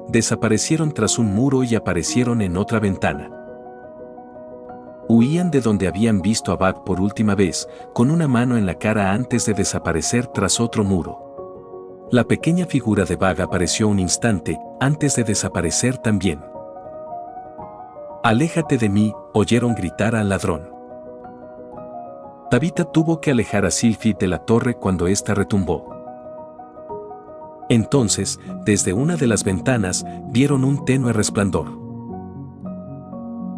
Desaparecieron tras un muro y aparecieron en otra ventana. Huían de donde habían visto a Bag por última vez, con una mano en la cara antes de desaparecer tras otro muro. La pequeña figura de Bag apareció un instante, antes de desaparecer también. «Aléjate de mí», oyeron gritar al ladrón. Tabitha tuvo que alejar a Sylphie de la torre cuando ésta retumbó. Entonces, desde una de las ventanas, vieron un tenue resplandor.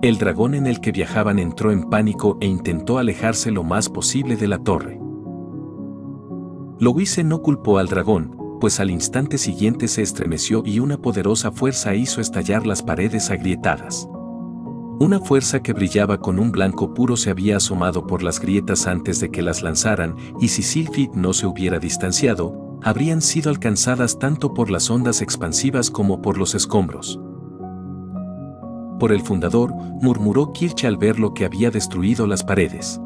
El dragón en el que viajaban entró en pánico e intentó alejarse lo más posible de la torre. Louise no culpó al dragón, pues al instante siguiente se estremeció y una poderosa fuerza hizo estallar las paredes agrietadas. Una fuerza que brillaba con un blanco puro se había asomado por las grietas antes de que las lanzaran, y si Sylphie no se hubiera distanciado, habrían sido alcanzadas tanto por las ondas expansivas como por los escombros. Por el fundador, murmuró Kirche al ver lo que había destruido las paredes.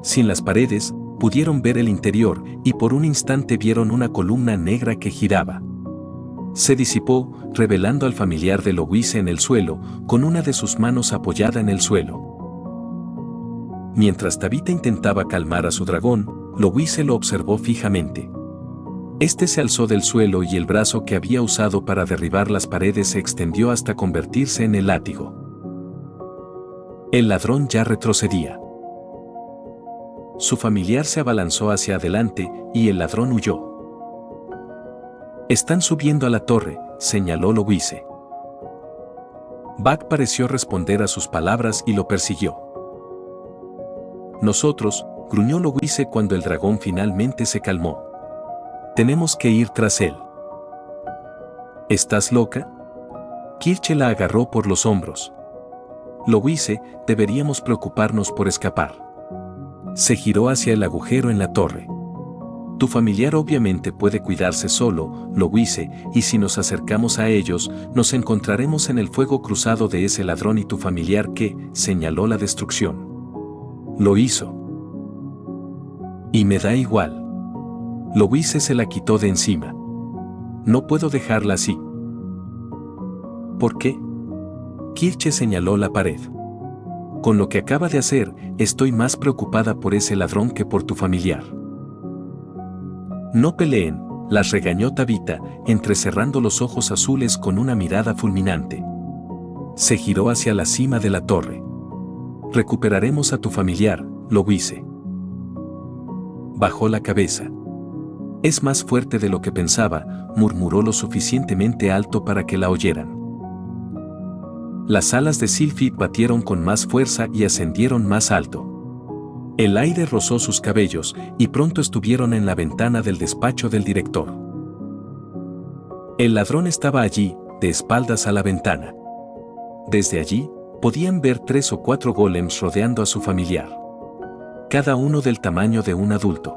Sin las paredes, pudieron ver el interior, y por un instante vieron una columna negra que giraba. Se disipó, revelando al familiar de Louise en el suelo, con una de sus manos apoyada en el suelo. Mientras Tabitha intentaba calmar a su dragón, Louise lo observó fijamente. Este se alzó del suelo y el brazo que había usado para derribar las paredes se extendió hasta convertirse en el látigo. El ladrón ya retrocedía. Su familiar se abalanzó hacia adelante y el ladrón huyó. Están subiendo a la torre, señaló Louise. Buck pareció responder a sus palabras y lo persiguió. Nosotros, gruñó Louise cuando el dragón finalmente se calmó. Tenemos que ir tras él. ¿Estás loca? Kirche la agarró por los hombros. Louise, deberíamos preocuparnos por escapar. Se giró hacia el agujero en la torre. Tu familiar obviamente puede cuidarse solo, Louise, y si nos acercamos a ellos, nos encontraremos en el fuego cruzado de ese ladrón y tu familiar que señaló la destrucción. Lo hizo. Y me da igual. Louise se la quitó de encima. No puedo dejarla así. ¿Por qué? Kirche señaló la pared. Con lo que acaba de hacer, estoy más preocupada por ese ladrón que por tu familiar. No peleen, las regañó Tabitha, entrecerrando los ojos azules con una mirada fulminante. Se giró hacia la cima de la torre. Recuperaremos a tu familiar, Louise. Bajó la cabeza. Es más fuerte de lo que pensaba, murmuró lo suficientemente alto para que la oyeran. Las alas de Sylphid batieron con más fuerza y ascendieron más alto. El aire rozó sus cabellos y pronto estuvieron en la ventana del despacho del director. El ladrón estaba allí, de espaldas a la ventana. Desde allí, podían ver 3 o 4 golems rodeando a su familiar. Cada uno del tamaño de un adulto.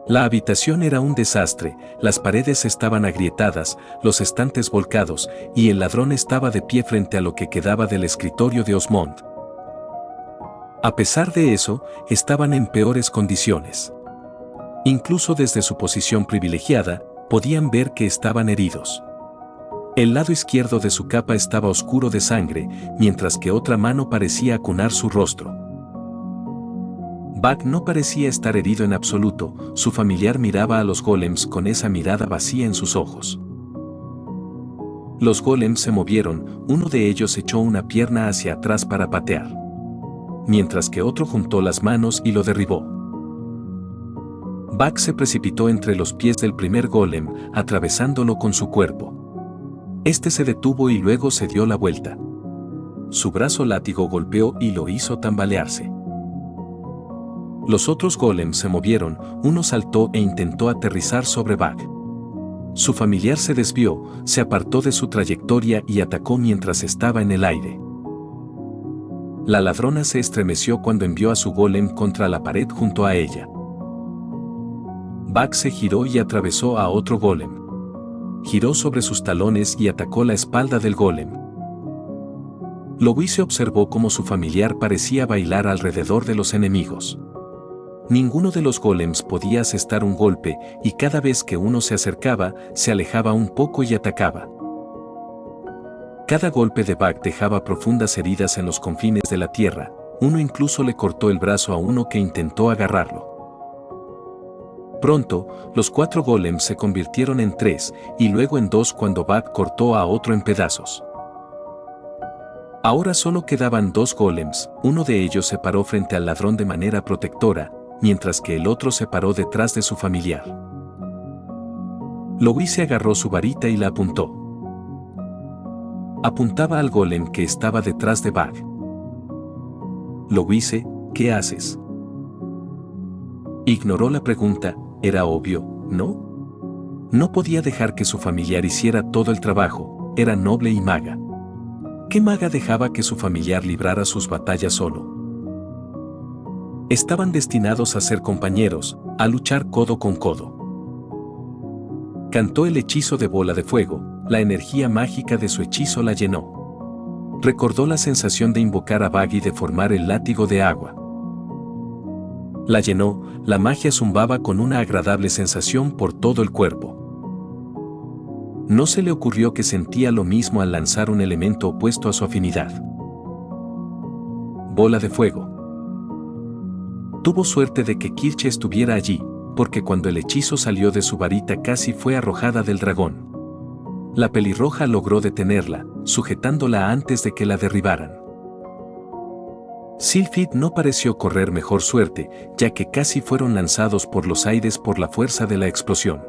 La habitación era un desastre, las paredes estaban agrietadas, los estantes volcados, y el ladrón estaba de pie frente a lo que quedaba del escritorio de Osmond. A pesar de eso, estaban en peores condiciones. Incluso desde su posición privilegiada, podían ver que estaban heridos. El lado izquierdo de su capa estaba oscuro de sangre, mientras que otra mano parecía acunar su rostro. Buck no parecía estar herido en absoluto, su familiar miraba a los golems con esa mirada vacía en sus ojos. Los golems se movieron, uno de ellos echó una pierna hacia atrás para patear, mientras que otro juntó las manos y lo derribó. Buck se precipitó entre los pies del primer golem, atravesándolo con su cuerpo. Este se detuvo y luego se dio la vuelta. Su brazo látigo golpeó y lo hizo tambalearse. Los otros golems se movieron, uno saltó e intentó aterrizar sobre Buck. Su familiar se desvió, se apartó de su trayectoria y atacó mientras estaba en el aire. La ladrona se estremeció cuando envió a su golem contra la pared junto a ella. Buck se giró y atravesó a otro golem. Giró sobre sus talones y atacó la espalda del golem. Louise observó cómo su familiar parecía bailar alrededor de los enemigos. Ninguno de los golems podía asestar un golpe y cada vez que uno se acercaba, se alejaba un poco y atacaba. Cada golpe de Buck dejaba profundas heridas en los confines de la tierra, uno incluso le cortó el brazo a uno que intentó agarrarlo. Pronto, los 4 golems se convirtieron en 3 y luego en 2 cuando Buck cortó a otro en pedazos. Ahora solo quedaban 2 golems, uno de ellos se paró frente al ladrón de manera protectora, mientras que el otro se paró detrás de su familiar. Louise agarró su varita y la apuntó. Apuntaba al golem que estaba detrás de Buck. Louise, ¿qué haces? Ignoró la pregunta, era obvio, ¿no? No podía dejar que su familiar hiciera todo el trabajo, era noble y maga. ¿Qué maga dejaba que su familiar librara sus batallas solo? Estaban destinados a ser compañeros, a luchar codo con codo. Cantó el hechizo de bola de fuego, la energía mágica de su hechizo la llenó. Recordó la sensación de invocar a Buck y de formar el látigo de agua. La llenó, la magia zumbaba con una agradable sensación por todo el cuerpo. No se le ocurrió que sentía lo mismo al lanzar un elemento opuesto a su afinidad. Bola de fuego. Tuvo suerte de que Kirche estuviera allí, porque cuando el hechizo salió de su varita casi fue arrojada del dragón. La pelirroja logró detenerla, sujetándola antes de que la derribaran. Sylphid no pareció correr mejor suerte, ya que casi fueron lanzados por los aires por la fuerza de la explosión.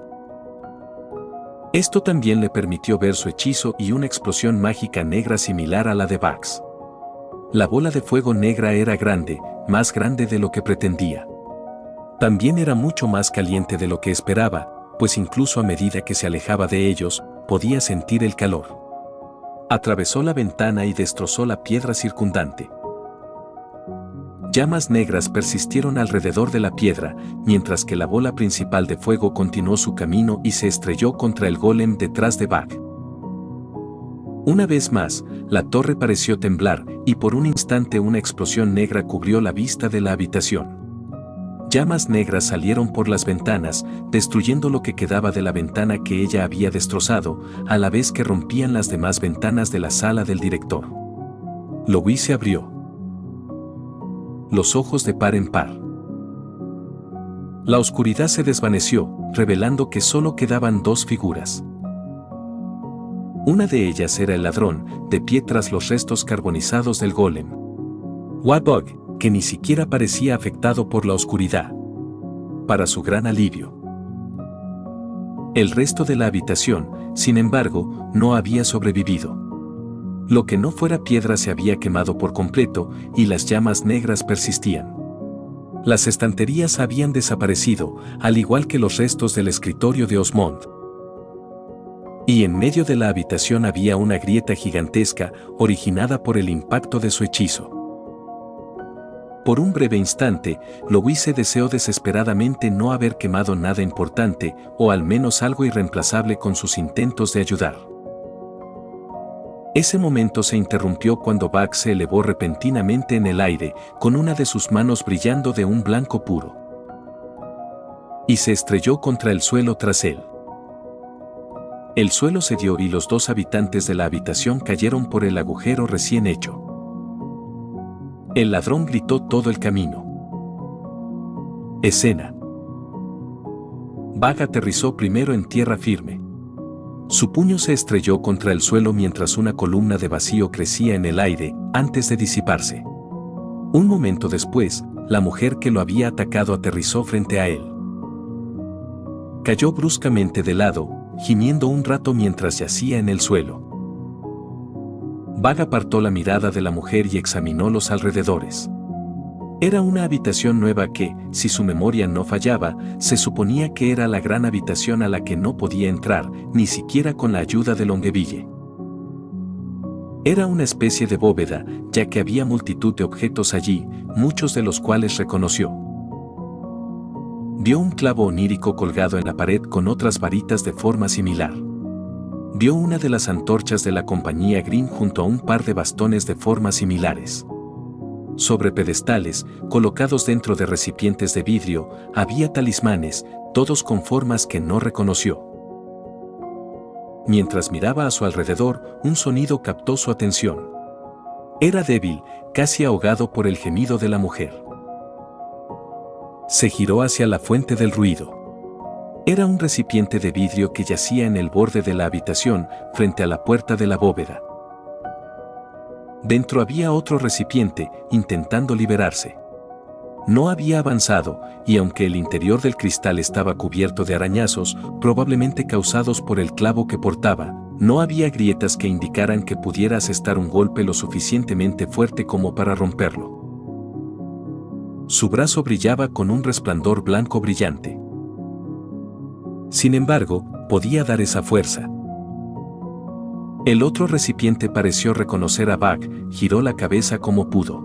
Esto también le permitió ver su hechizo y una explosión mágica negra similar a la de Bugs. La bola de fuego negra era grande, más grande de lo que pretendía. También era mucho más caliente de lo que esperaba, pues incluso a medida que se alejaba de ellos, podía sentir el calor. Atravesó la ventana y destrozó la piedra circundante. Llamas negras persistieron alrededor de la piedra, mientras que la bola principal de fuego continuó su camino y se estrelló contra el golem detrás de Bug. Una vez más, la torre pareció temblar, y por un instante una explosión negra cubrió la vista de la habitación. Llamas negras salieron por las ventanas, destruyendo lo que quedaba de la ventana que ella había destrozado, a la vez que rompían las demás ventanas de la sala del director. Louis se abrió los ojos de par en par. La oscuridad se desvaneció, revelando que solo quedaban dos figuras. Una de ellas era el ladrón, de pie tras los restos carbonizados del golem. Bug, que ni siquiera parecía afectado por la oscuridad. Para su gran alivio. El resto de la habitación, sin embargo, no había sobrevivido. Lo que no fuera piedra se había quemado por completo y las llamas negras persistían. Las estanterías habían desaparecido, al igual que los restos del escritorio de Osmond. Y en medio de la habitación había una grieta gigantesca, originada por el impacto de su hechizo. Por un breve instante, Louis deseó desesperadamente no haber quemado nada importante, o al menos algo irreemplazable con sus intentos de ayudar. Ese momento se interrumpió cuando Bug se elevó repentinamente en el aire, con una de sus manos brillando de un blanco puro. Y se estrelló contra el suelo tras él. El suelo cedió y los dos habitantes de la habitación cayeron por el agujero recién hecho. El ladrón gritó todo el camino. Escena. Bug aterrizó primero en tierra firme. Su puño se estrelló contra el suelo mientras una columna de vacío crecía en el aire, antes de disiparse. Un momento después, la mujer que lo había atacado aterrizó frente a él. Cayó bruscamente de lado, gimiendo un rato mientras yacía en el suelo. Bug apartó la mirada de la mujer y examinó los alrededores. Era una habitación nueva que, si su memoria no fallaba, se suponía que era la gran habitación a la que no podía entrar, ni siquiera con la ayuda de Longueville. Era una especie de bóveda, ya que había multitud de objetos allí, muchos de los cuales reconoció. Vio un clavo onírico colgado en la pared con otras varitas de forma similar. Vio una de las antorchas de la compañía Grimm junto a un par de bastones de formas similares. Sobre pedestales, colocados dentro de recipientes de vidrio, había talismanes, todos con formas que no reconoció. Mientras miraba a su alrededor, un sonido captó su atención. Era débil, casi ahogado por el gemido de la mujer. Se giró hacia la fuente del ruido. Era un recipiente de vidrio que yacía en el borde de la habitación, frente a la puerta de la bóveda. Dentro había otro recipiente, intentando liberarse. No había avanzado, y aunque el interior del cristal estaba cubierto de arañazos, probablemente causados por el clavo que portaba, no había grietas que indicaran que pudiera asestar un golpe lo suficientemente fuerte como para romperlo. Su brazo brillaba con un resplandor blanco brillante. Sin embargo, podía dar esa fuerza. El otro recipiente pareció reconocer a Bug, giró la cabeza como pudo.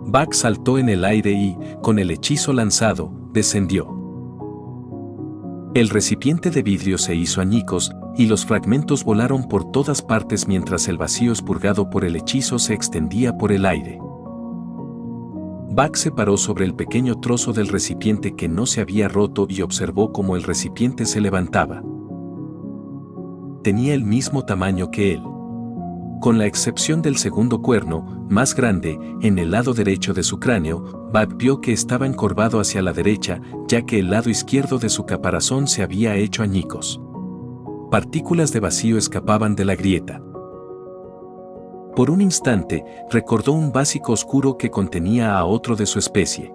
Bug saltó en el aire y, con el hechizo lanzado, descendió. El recipiente de vidrio se hizo añicos, y los fragmentos volaron por todas partes mientras el vacío expurgado por el hechizo se extendía por el aire. Bug se paró sobre el pequeño trozo del recipiente que no se había roto y observó cómo el recipiente se levantaba. Tenía el mismo tamaño que él. Con la excepción del segundo cuerno, más grande, en el lado derecho de su cráneo, Bug vio que estaba encorvado hacia la derecha, ya que el lado izquierdo de su caparazón se había hecho añicos. Partículas de vacío escapaban de la grieta. Por un instante, recordó un básico oscuro que contenía a otro de su especie.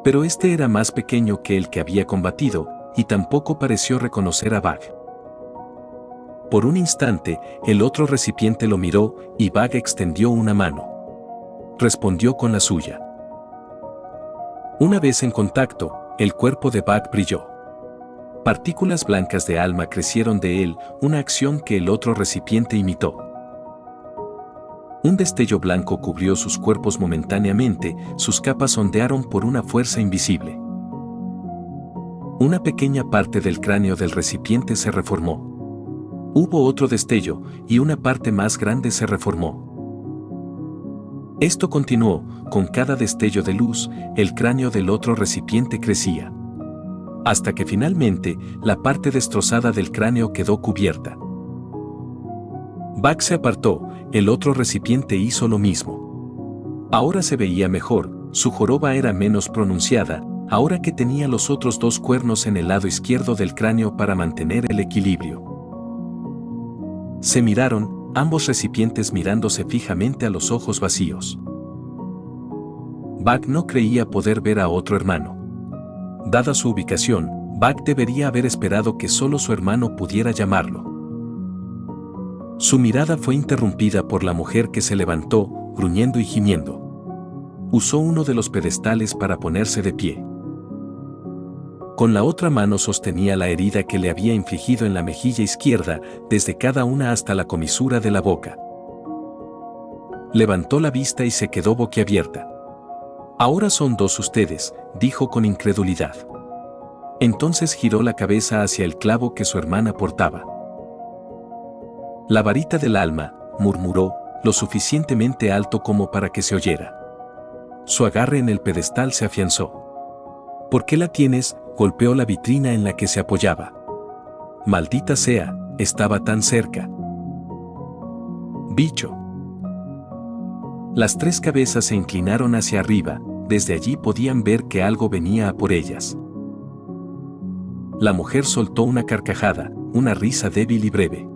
Pero este era más pequeño que el que había combatido, y tampoco pareció reconocer a Bag. Por un instante, el otro recipiente lo miró y Bag extendió una mano. Respondió con la suya. Una vez en contacto, el cuerpo de Bag brilló. Partículas blancas de alma crecieron de él, una acción que el otro recipiente imitó. Un destello blanco cubrió sus cuerpos momentáneamente, sus capas ondearon por una fuerza invisible. Una pequeña parte del cráneo del recipiente se reformó. Hubo otro destello, y una parte más grande se reformó. Esto continuó, con cada destello de luz, el cráneo del otro recipiente crecía. Hasta que finalmente, la parte destrozada del cráneo quedó cubierta. Bag se apartó, el otro recipiente hizo lo mismo. Ahora se veía mejor, su joroba era menos pronunciada, ahora que tenía los otros dos cuernos en el lado izquierdo del cráneo para mantener el equilibrio. Se miraron, ambos recipientes mirándose fijamente a los ojos vacíos. Bag no creía poder ver a otro hermano. Dada su ubicación, Bag debería haber esperado que solo su hermano pudiera llamarlo. Su mirada fue interrumpida por la mujer que se levantó, gruñendo y gimiendo. Usó uno de los pedestales para ponerse de pie. Con la otra mano sostenía la herida que le había infligido en la mejilla izquierda, desde cada una hasta la comisura de la boca. Levantó la vista y se quedó boquiabierta. «Ahora son dos ustedes», dijo con incredulidad. Entonces giró la cabeza hacia el clavo que su hermana portaba. «La varita del alma», murmuró, lo suficientemente alto como para que se oyera. Su agarre en el pedestal se afianzó. «¿Por qué la tienes?», golpeó la vitrina en la que se apoyaba. «Maldita sea, estaba tan cerca». «Bicho». Las tres cabezas se inclinaron hacia arriba, desde allí podían ver que algo venía a por ellas. La mujer soltó una carcajada, una risa débil y breve.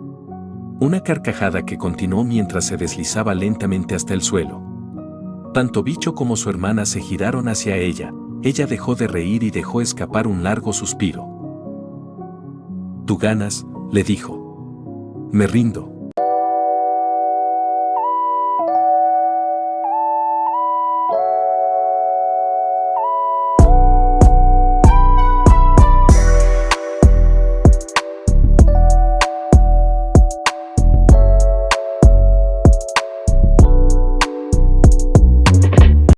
Una carcajada que continuó mientras se deslizaba lentamente hasta el suelo. Tanto Bicho como su hermana se giraron hacia ella. Ella dejó de reír y dejó escapar un largo suspiro. «Tú ganas», le dijo. «Me rindo».